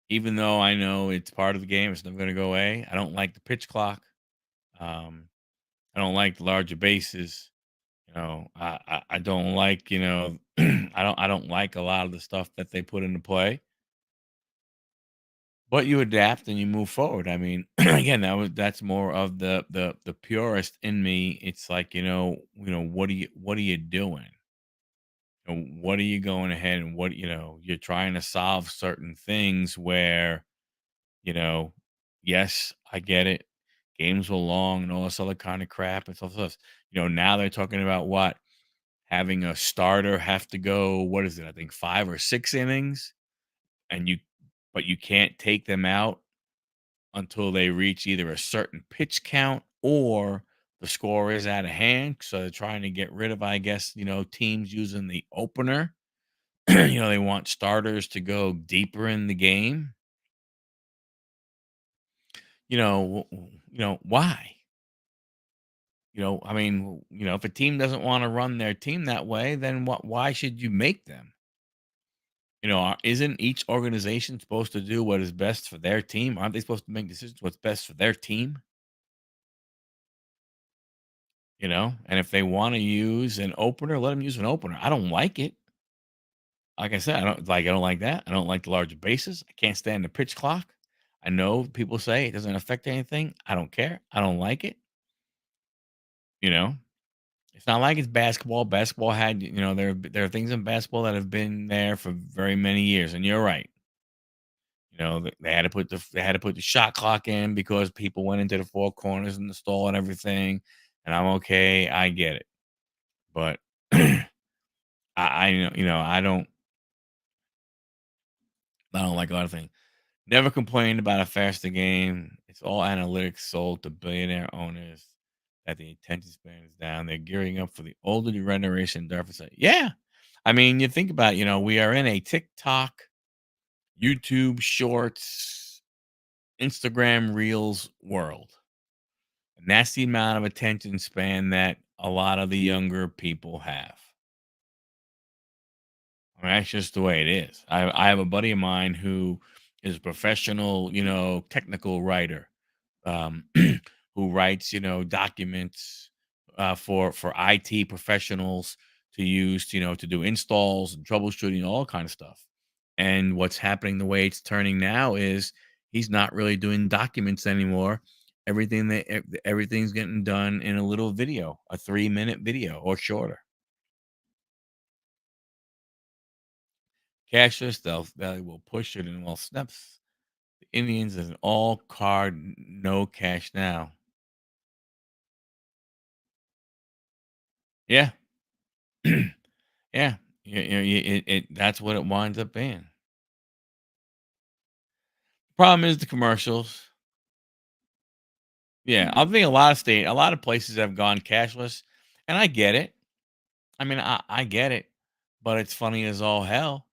even though I know it's part of the game, it's never going to go away. I don't like the pitch clock. Um, I don't like the larger bases. I don't like, I don't like a lot of the stuff that they put into play. But you adapt and you move forward. I mean, again, that's more of the purist in me. It's like, what are you doing? What are you going ahead and you're trying to solve certain things where, you know, yes, I get it. Games were long and all this other kind of crap and stuff. Now they're talking about what? Having a starter have to go, what is it? I think 5 or 6 innings, and but you can't take them out until they reach either a certain pitch count or the score is out of hand. So they're trying to get rid of, I guess, teams using the opener. They want starters to go deeper in the game. Why? I mean, if a team doesn't want to run their team that way, then why should you make them? Isn't each organization supposed to do what is best for their team? Aren't they supposed to make decisions what's best for their team? And if they want to use an opener, let them use an opener. I don't like it. Like I said, I don't like that. I don't like the larger bases. I can't stand the pitch clock. I know people say it doesn't affect anything. I don't care. I don't like it. You know, it's not like it's basketball. Basketball had, there are things in basketball that have been there for very many years. And you're right. They had to put the shot clock in because people went into the four corners in the stall and everything. And I'm okay. I get it, but I don't like a lot of things. Never complained about a faster game. It's all analytics sold to billionaire owners that the attention span is down. They're gearing up for the older generation deficit. Yeah. I mean, you think about it, we are in a TikTok, YouTube Shorts, Instagram Reels world. And that's the amount of attention span that a lot of the younger people have. I mean, that's just the way it is. I have a buddy of mine who is a professional, technical writer, um, who writes, documents for IT professionals to use, to do installs and troubleshooting, all kind of stuff. And what's happening, the way it's turning now, is he's not really doing documents anymore. Everything's getting done in a little video, a 3-minute video or shorter. Cashless, they will push it in all steps. The Indians is an all card, no cash now. Yeah. Yeah. That's what it winds up being. Problem is the commercials. Yeah, I think a lot of places have gone cashless, and I get it. I mean, I get it, but it's funny as all hell.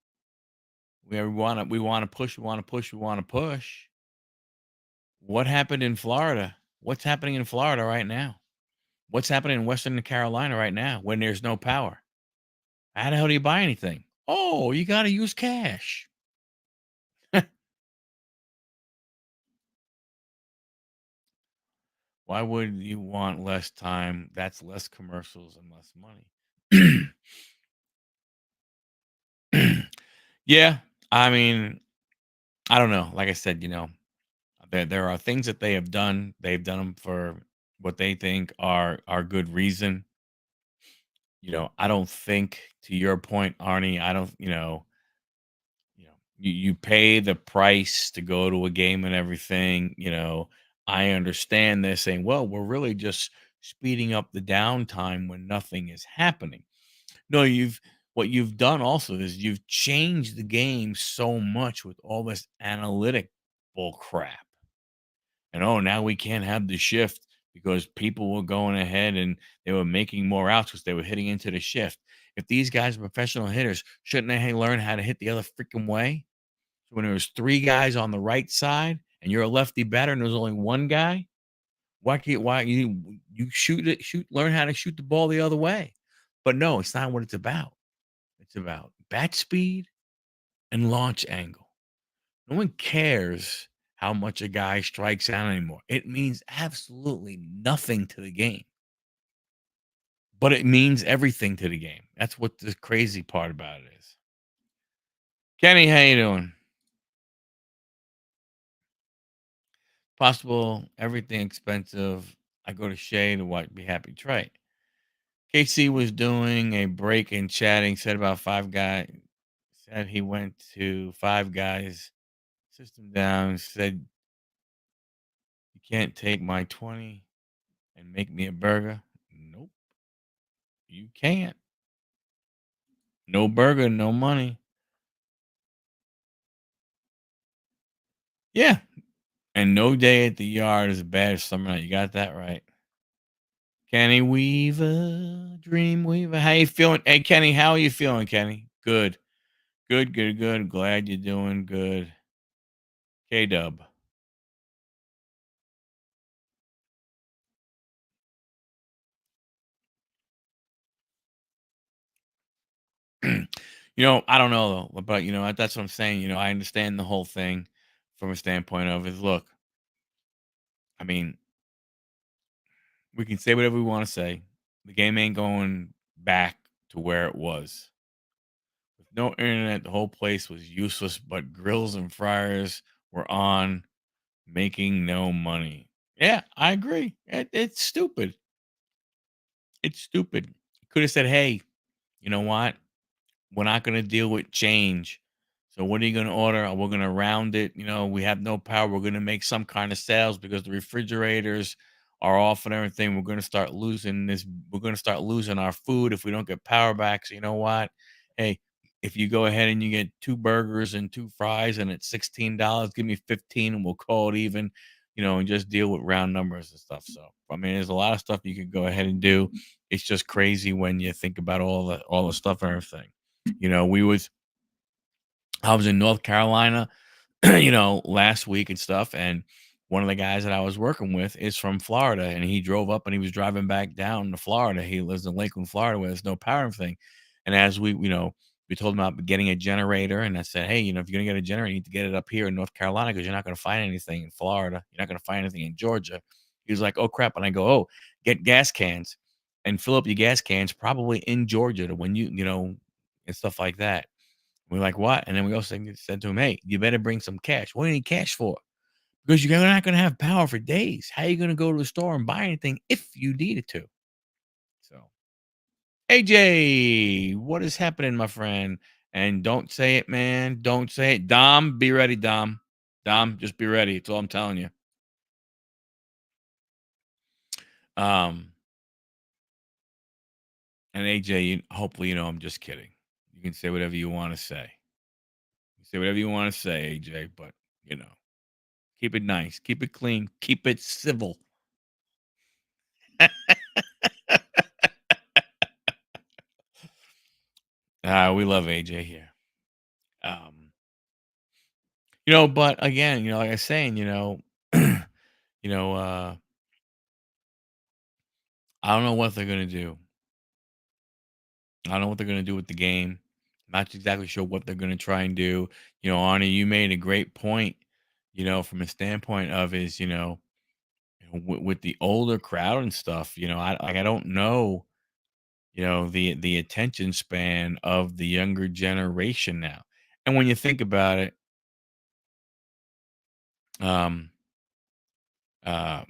We wanna push, we wanna push, we wanna push. What happened in Florida? What's happening in Florida right now? What's happening in Western Carolina right now when there's no power? How the hell do you buy anything? Oh, you gotta use cash. Why would you want less time? That's less commercials and less money. Yeah, I mean, I don't know. Like I said, there are things that they have done. They've done them for what they think are good reason. I don't think, to your point, Arnie, I don't, you pay the price to go to a game and everything. I understand they're saying, well, we're really just speeding up the downtime when nothing is happening. No, what you've done also is you've changed the game so much with all this analytic bull crap. And oh, now we can't have the shift because people were going ahead and they were making more outs because they were hitting into the shift. If these guys are professional hitters, shouldn't they learn how to hit the other freaking way? So when there's three guys on the right side and you're a lefty batter and there's only one guy, why you learn how to shoot the ball the other way? But no, it's not what it's about. It's about bat speed and launch angle. No one cares how much a guy strikes out anymore. It means absolutely nothing to the game, but it means everything to the game. That's what the crazy part about it is. Kenny, how you doing? Possible everything expensive. I go to Shay to watch Be Happy Trey. KC was doing a break in chatting, said about Five Guys, said he went to Five Guys, system down, said, you can't take my 20 and make me a burger. Nope, you can't. No burger, no money. Yeah, and no day at the yard is as bad as summer night. You got that right. Kenny Weaver, Dream Weaver. How you feeling? Hey, Kenny, how are you feeling, Kenny? Good. Good, good, good. Glad you're doing good. K Dub. I don't know though, but that's what I'm saying. I understand the whole thing from a standpoint of is look, I mean, we can say whatever we want to say. The game ain't going back to where it was. With no internet, the whole place was useless, but grills and fryers were on, making no money. Yeah, I agree. It's stupid. It's stupid. Could have said, hey, you know what? We're not going to deal with change. So what are you going to order? We're going to round it. We have no power. We're going to make some kind of sales because the refrigerators are off and everything. We're going to start losing this. We're going to start losing our food if we don't get power back. So you know what? Hey, if you go ahead and you get two burgers and two fries and it's $16, give me 15 and we'll call it even. And just deal with round numbers and stuff. So I mean, there's a lot of stuff you could go ahead and do. It's just crazy when you think about all the stuff and everything. We was I was in North Carolina, last week and stuff. And one of the guys that I was working with is from Florida, and he drove up and he was driving back down to Florida. He lives in Lakeland, Florida, where there's no power and thing. And as we told him about getting a generator, and I said, hey, if you're gonna get a generator, you need to get it up here in North Carolina because you're not gonna find anything in Florida. You're not gonna find anything in Georgia. He was like, oh crap. And I go, oh, get gas cans and fill up your gas cans probably in Georgia to when and stuff like that. We're like, "What?" And then we also said to him, "Hey, you better bring some cash." "What do you need cash for?" Because you're not gonna have power for days. How are you gonna go to the store and buy anything if you needed to? So, AJ, what is happening, my friend? And don't say it, man. Don't say it. Dom, be ready, Dom. Dom, just be ready. That's all I'm telling you. Um, and AJ, hopefully I'm just kidding. You can say whatever you want to say. Say whatever you want to say, AJ, but you know, keep it nice, keep it clean, keep it civil. We love AJ here. Um, but again, like I was saying, you know, uh, I don't know what they're gonna do. I don't know what they're gonna do with the game. Not exactly sure what they're gonna try and do. Arnie, you made a great point. From a standpoint of is, with the older crowd and stuff. I don't know. The attention span of the younger generation now. And when you think about it, um, uh,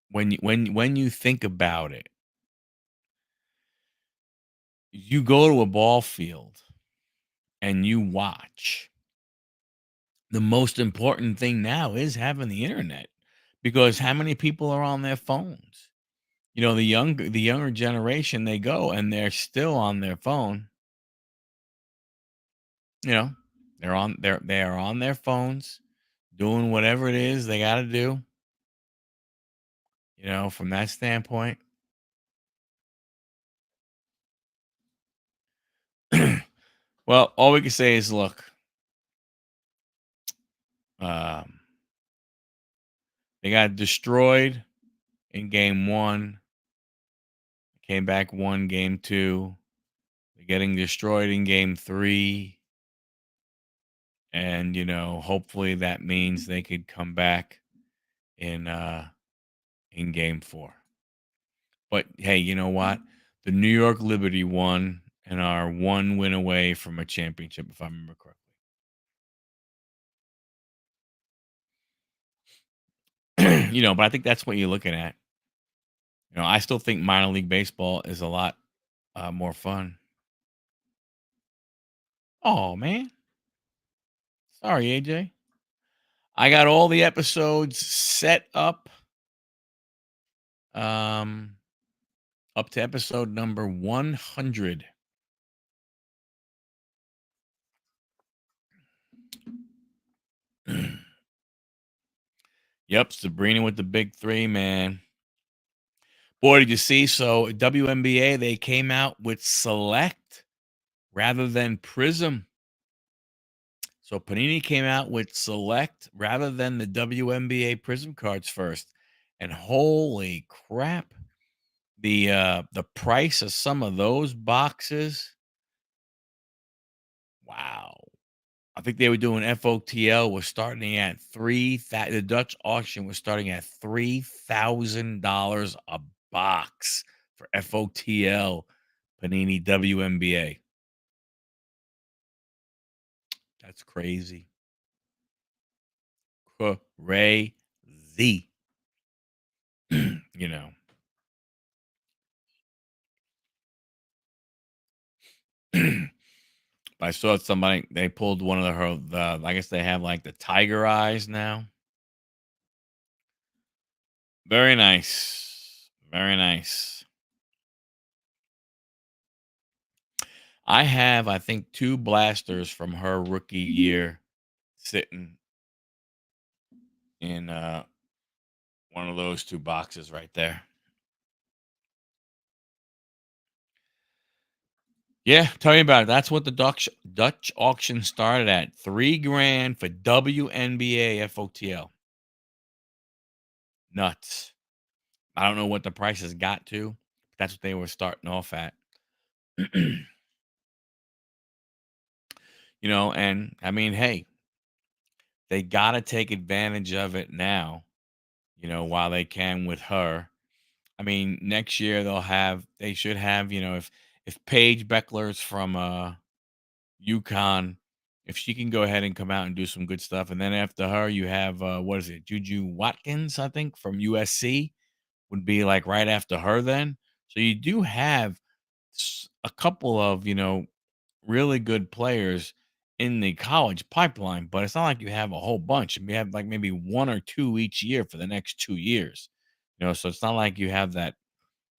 when you think about it, you go to a ball field and you watch. The most important thing now is having the internet because how many people are on their phones? The younger generation, they go and they're still on their phone. You know, they are on their phones doing whatever it is they got to do. From that standpoint. Well, all we can say is, look, um, they got destroyed in game one, came back, won game two. They're getting destroyed in game three. And, hopefully that means they could come back in game four. But hey, you know what? The New York Liberty won and are one win away from a championship, if I remember correctly. But I think that's what you're looking at. I still think minor league baseball is a lot more fun. Oh man, sorry, AJ. I got all the episodes set um, up to episode number 100. Yep, Sabrina with the big three, man. Boy, did you see? So WNBA, they came out with Select rather than Prism. So Panini came out with Select rather than the WNBA Prism cards first. And holy crap, the price of some of those boxes. Wow. I think they were doing FOTL was starting at the Dutch auction was starting at $3,000 a box for FOTL Panini WNBA. That's crazy. Crazy. you know. I saw somebody they pulled one of the I guess they have like the tiger eyes now. Very nice. Very nice. I have, I think, 2 blasters from her rookie year sitting in, one of those 2 boxes right there. Yeah, tell me about it. That's what the Dutch auction started at, 3 grand for WNBA FOTL. Nuts. I don't know what the prices got to. That's what they were starting off at. And I mean, hey, they gotta take advantage of it now, while they can with her. I mean, next year they should have, if Paige Beckler's from UConn, if she can go ahead and come out and do some good stuff, and then after her, you have what is it, Juju Watkins, I think, from USC would be like right after her then. So you do have a couple of, really good players in the college pipeline, but it's not like you have a whole bunch. You have like maybe 1 or 2 each year for the next 2 years. So it's not like you have that.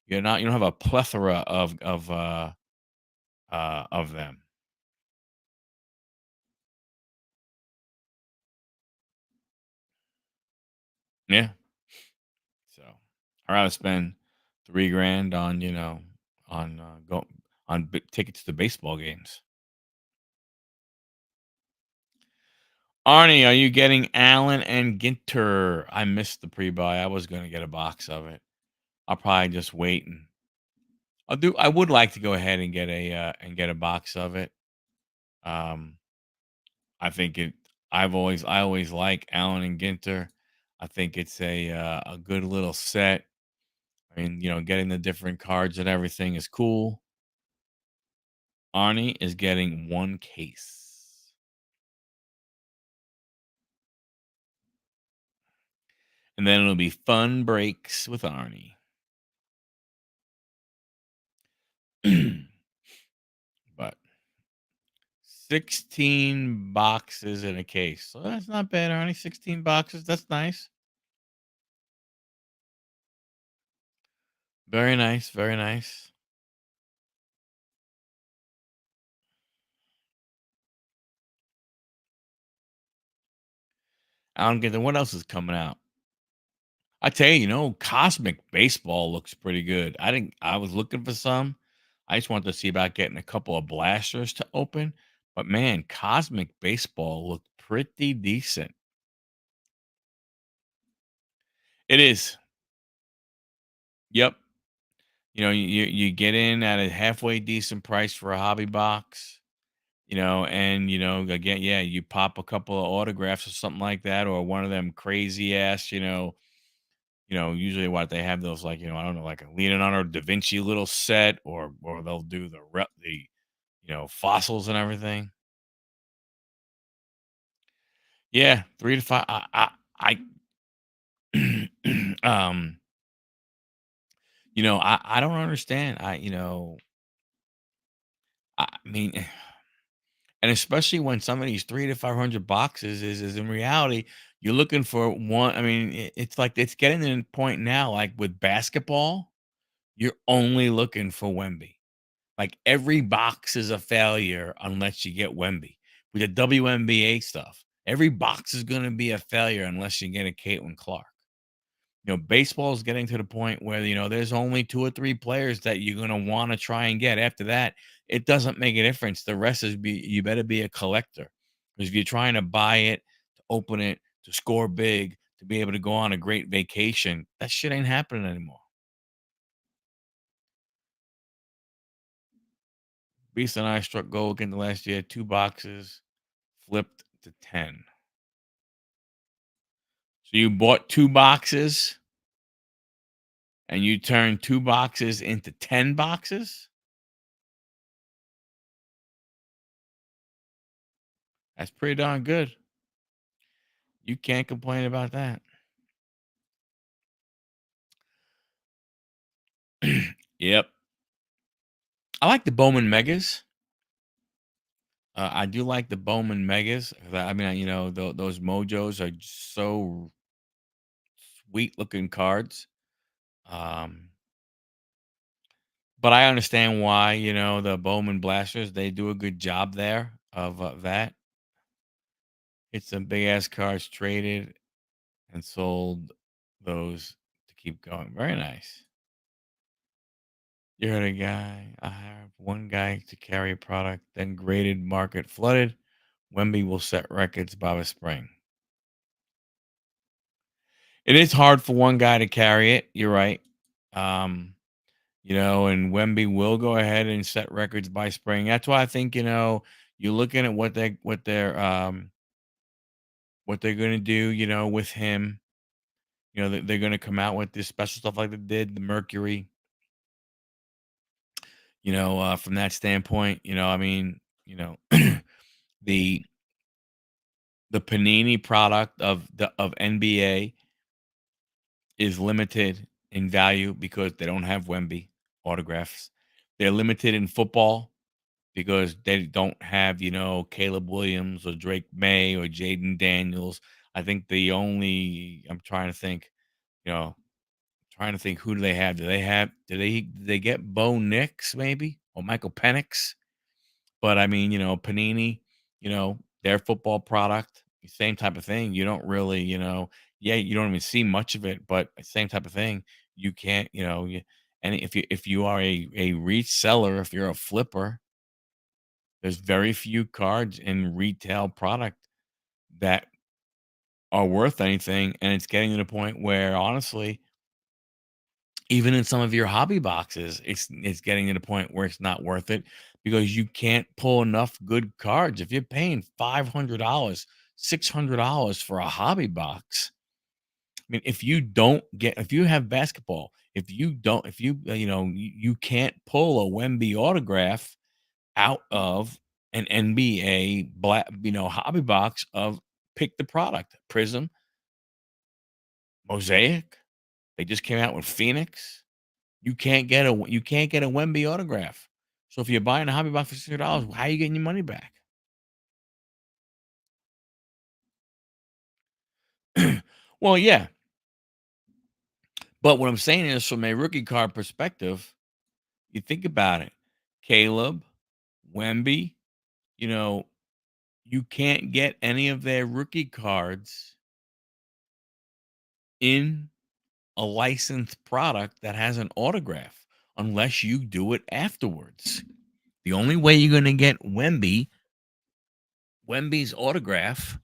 You don't have a plethora of them. Yeah. So I'd rather spend 3 grand on go on tickets to baseball games. Arnie, are you getting Allen and Ginter? I missed the pre-buy. I was gonna get a box of it. I'll probably just wait and I would like to go ahead and get a box of it. Um, I think it. I always like Allen and Ginter. I think it's a good little set. I mean, getting the different cards and everything is cool. Arnie is getting 1 case, and then it'll be fun breaks with Arnie. But 16 boxes in a case, so that's not bad, Arnie. 16 boxes, that's nice. Very nice, very nice. I don't get the what else is coming out. I tell you, Cosmic Baseball looks pretty good. I was looking for some. I just wanted to see about getting a couple of blasters to open. But man, Cosmic Baseball looked pretty decent. It is. Yep. You get in at a halfway decent price for a hobby box, and again, yeah, you pop a couple of autographs or something like that, or one of them crazy ass, usually what they have those like, I don't know, like a Leonardo da Vinci little set, or they'll do the fossils and everything. Yeah, 3 to 5. I um, I don't understand. I mean, and especially when some of these 3 to 500 boxes is in reality, you're looking for one. I mean, it's like it's getting to the point now, like with basketball, you're only looking for Wemby. Like every box is a failure unless you get Wemby. With the WNBA stuff, every box is going to be a failure unless you get a Caitlin Clark. Baseball is getting to the point where there's only 2 or 3 players that you're going to want to try and get. After that, it doesn't make a difference. The rest is you better be a collector, because if you're trying to buy it, to open it, to score big, to be able to go on a great vacation, that shit ain't happening anymore. Beast and I struck gold again the last year. 2 boxes flipped to 10. So you bought 2 boxes and you turned 2 boxes into 10 boxes? That's pretty darn good. You can't complain about that. Yep. I like the Bowman Megas. I do like the Bowman Megas. I mean, those Mojos are just so sweet looking cards. Um, but I understand why, the Bowman Blasters, they do a good job there of that. It's some big ass cards traded and sold those to keep going. Very nice. You heard a guy. I have one guy to carry a product, then graded market flooded. Wemby will set records by the spring. It is hard for one guy to carry it. You're right. Um, and Wemby will go ahead and set records by spring. That's why I think, you're looking at what they're gonna do, with him. They're gonna come out with this special stuff like they did the Mercury, from that standpoint, I mean, the the Panini product of NBA is limited in value because they don't have Wemby autographs. They're limited in football because they don't have, Caleb Williams or Drake May or Jaden Daniels. I think I'm trying to think, who do they have? Do they get Bo Nix maybe or Michael Penix? But I mean, Panini, their football product, same type of thing. You don't really, yeah, you don't even see much of it, but same type of thing. You can't, and if you are a reseller, if you're a flipper, there's very few cards in retail product that are worth anything, and it's getting to the point where honestly, even in some of your hobby boxes, it's getting to the point where it's not worth it because you can't pull enough good cards. If you're paying $500, $600 for a hobby box, I mean, if you have basketball, if you don't, if you, you can't pull a Wemby autograph out of an NBA black, hobby box of pick the product, Prism, Mosaic. They just came out with Phoenix. You can't get a Wemby autograph. So if you're buying a hobby box for $600, how are you getting your money back? Well, yeah, but what I'm saying is from a rookie card perspective, you think about it. Caleb, Wemby, you know, you can't get any of their rookie cards in a licensed product that has an autograph unless you do it afterwards. The only way you're going to get Wemby's autograph,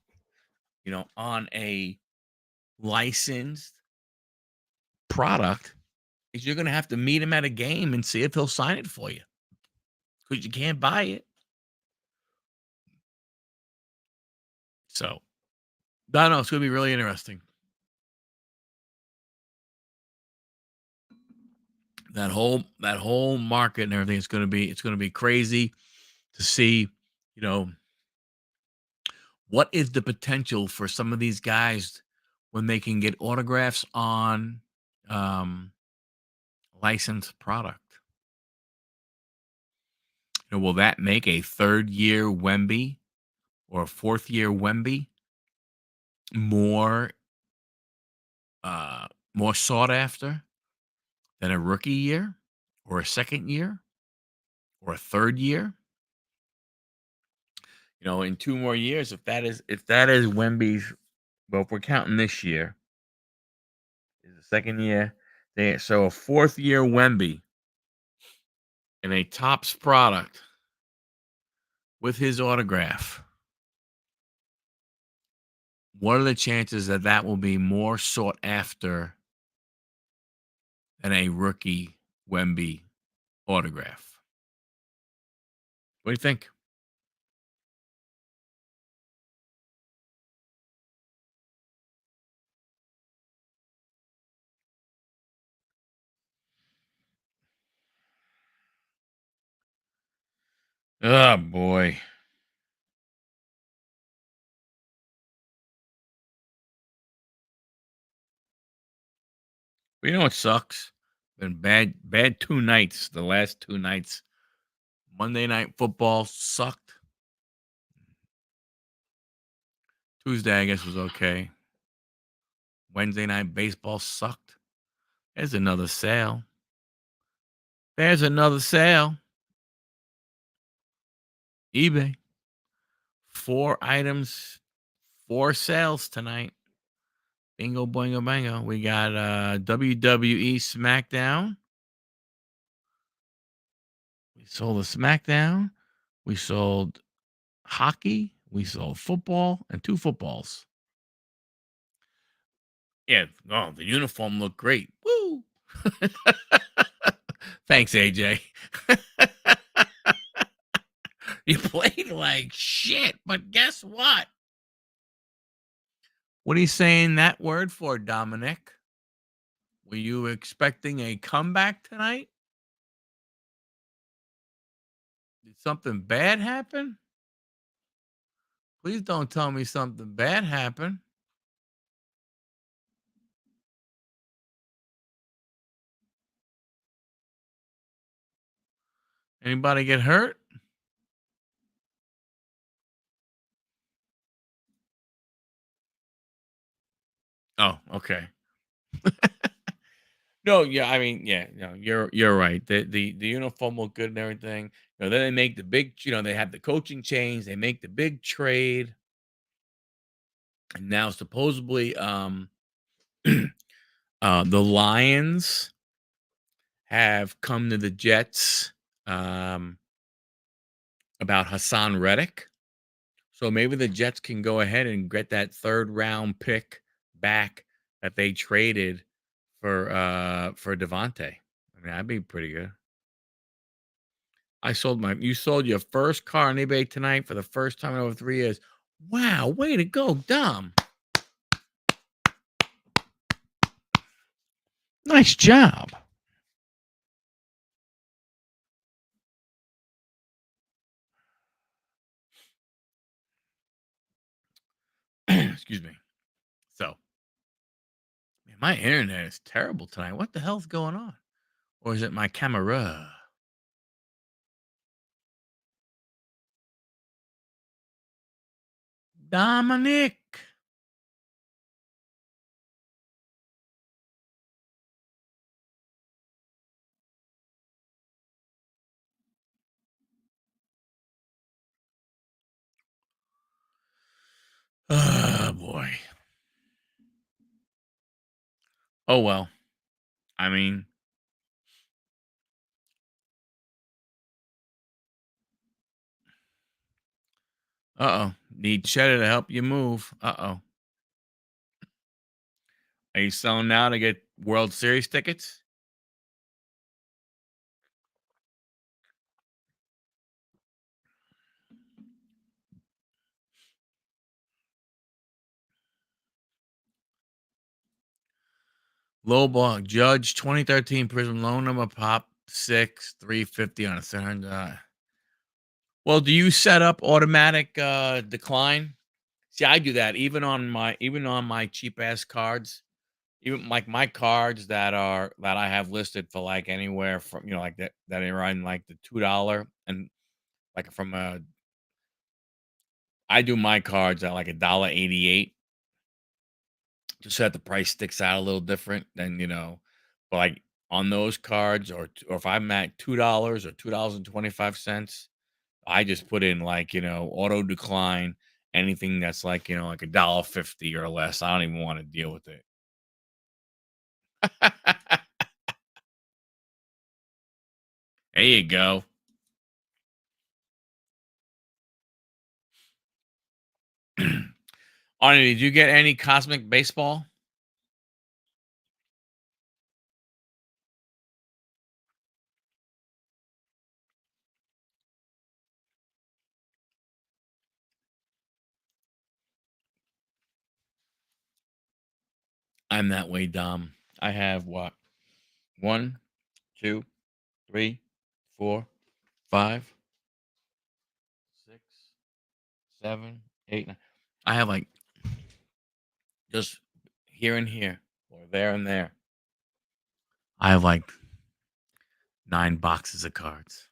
on a licensed product is you're going to have to meet him at a game and see if he'll sign it for you because you can't buy it. So, I don't know. It's going to be really interesting. That whole market and everything is going to be crazy to see, you know, what is the potential for some of these guys when they can get autographs on um licensed product. Will that make a third year Wemby or a fourth year Wemby more more sought after than a rookie year or a second year or a third year? In 2 more years, if that is Wemby's, well, if we're counting this year, is the second year. So a fourth year Wemby in a tops product with his autograph. What are the chances that that will be more sought after than a rookie Wemby autograph? What do you think? Oh boy. But what sucks? Been bad 2 nights. The last 2 nights. Monday Night Football sucked. Tuesday, I guess, was okay. Wednesday night baseball sucked. There's another sale. There's another sale. eBay. 4 items, 4 sales tonight. Bingo, boingo, bango. We got WWE SmackDown. We sold a SmackDown. We sold hockey. We sold football and 2 footballs. Yeah. Oh, the uniform looked great. Woo! Thanks, AJ. You played like shit, but guess what? What are you saying that word for, Dominic? Were you expecting a comeback tonight? Did something bad happen? Please don't tell me something bad happened. Anybody get hurt? Oh, okay. No, yeah, I mean, yeah, no, you're right. The uniform looked good and everything. Then they make the big, they have the coaching change. They make the big trade, and now supposedly, the Lions have come to the Jets um, about Hassan Reddick. So maybe the Jets can go ahead and get that third round pick back that they traded for Devontae. I mean, that'd be pretty good. You sold your first car on eBay tonight for the first time in over 3 years. Wow, way to go, Dom. Nice job. Excuse me. So, man, my internet is terrible tonight. What the hell's going on? Or is it my camera? Dominic. Oh boy. Oh well. I mean, uh-oh. Need cheddar to help you move. Uh-oh. Are you selling now to get World Series tickets? Low ball Judge 2013 Prism loan number pop 6 350 on a 700. Well, do you set up automatic decline? See, I do that even on my cheap ass cards. Even like my cards that I have listed for like anywhere from like that are in like the $2 and like from a I do my cards at like $1.88 just so that the price sticks out a little different than but like on those cards or if I'm at $2 or $2.25, I just put in like auto decline anything that's like like $1.50 or less. I don't even want to deal with it. There you go. Arnie, did you get any cosmic baseball? I'm that way, Dom. I have what? One, two, three, four, five, six, 7, 8, 9. I have like just here and here or there and there. I have like 9 boxes of cards.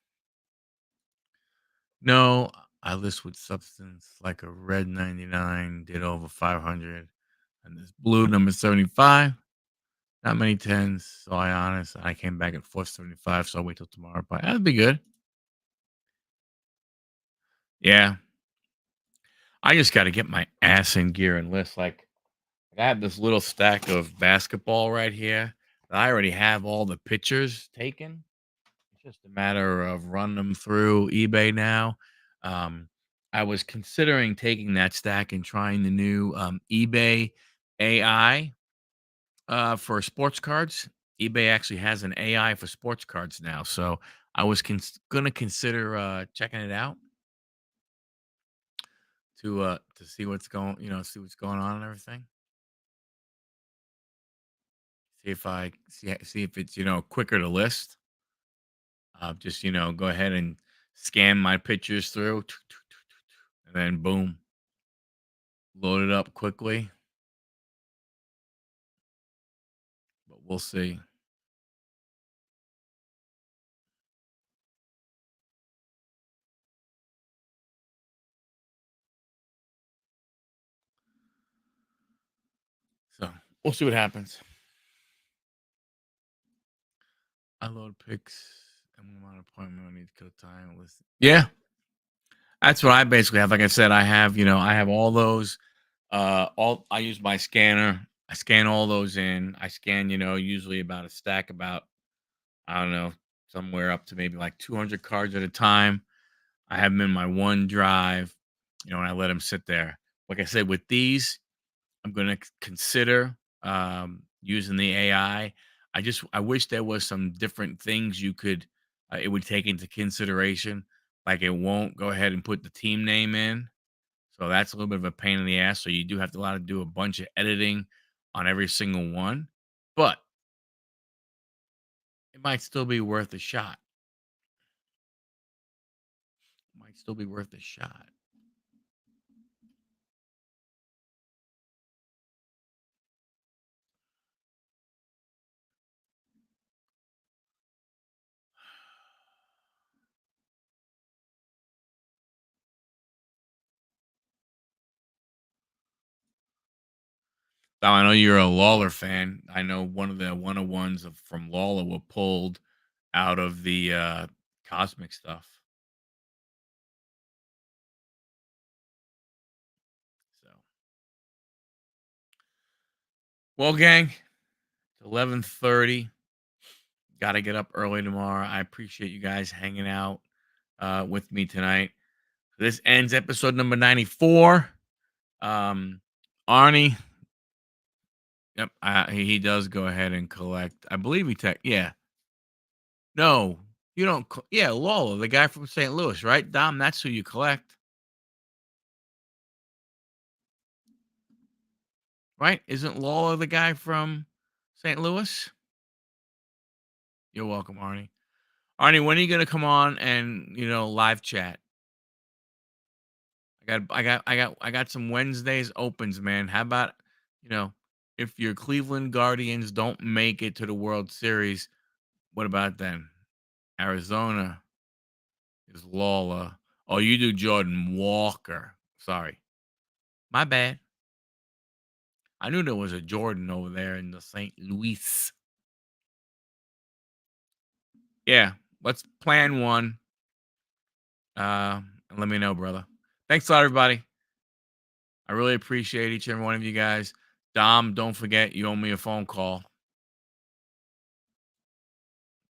No, I list with substance like a red 99 did over 500, and this blue number 75. Not many tens, so I honest. I came back at 475, so I'll wait till tomorrow. But that'd be good. Yeah, I just got to get my ass in gear and list. Like I have this little stack of basketball right here that I already have all the pictures taken. It's just a matter of running them through eBay now. Um, I was considering taking that stack and trying the new eBay AI for sports cards. eBay actually has an AI for sports cards now, so I was gonna consider checking it out to see what's see what's going on and everything. See if I see if it's quicker to list. Just go ahead and scan my pictures through, and then boom, load it up quickly. But we'll see. So we'll see what happens. I load pics. I'm on appointment. I need to kill time. Listen. Yeah, that's what I basically have. Like I said, I have all those. All I use my scanner. I scan all those in. I scan, usually about a stack, about I don't know, somewhere up to maybe like 200 cards at a time. I have them in my OneDrive, and I let them sit there. Like I said, with these, I'm going to consider using the AI. I wish there was some different things it would take into consideration. Like it won't go ahead and put the team name in, so that's a little bit of a pain in the ass. So you do have to do a bunch of editing on every single one, but it might still be worth a shot. Might still be worth a shot. Now I know you're a Lawler fan. I know one of the one-on-ones from Lawler were pulled out of the cosmic stuff. So, well, gang, it's 11:30. Got to get up early tomorrow. I appreciate you guys hanging out with me tonight. This ends episode number 94. Um, Arnie, yep, he does go ahead and collect. I believe yeah. No, you don't. Yeah, Lawler, the guy from St. Louis, right? Dom, that's who you collect, right? Isn't Lawler the guy from St. Louis? You're welcome, Arnie. Arnie, when are you gonna come on and live chat? I got some Wednesdays opens, man. How about you know if your Cleveland Guardians don't make it to the World Series, what about then? Arizona is Lawler. Oh, you do Jordan Walker. Sorry, my bad. I knew there was a Jordan over there in the St. Louis. Yeah, let's plan one. And let me know, brother. Thanks a lot, everybody. I really appreciate each and every one of you guys. Dom, don't forget you owe me a phone call.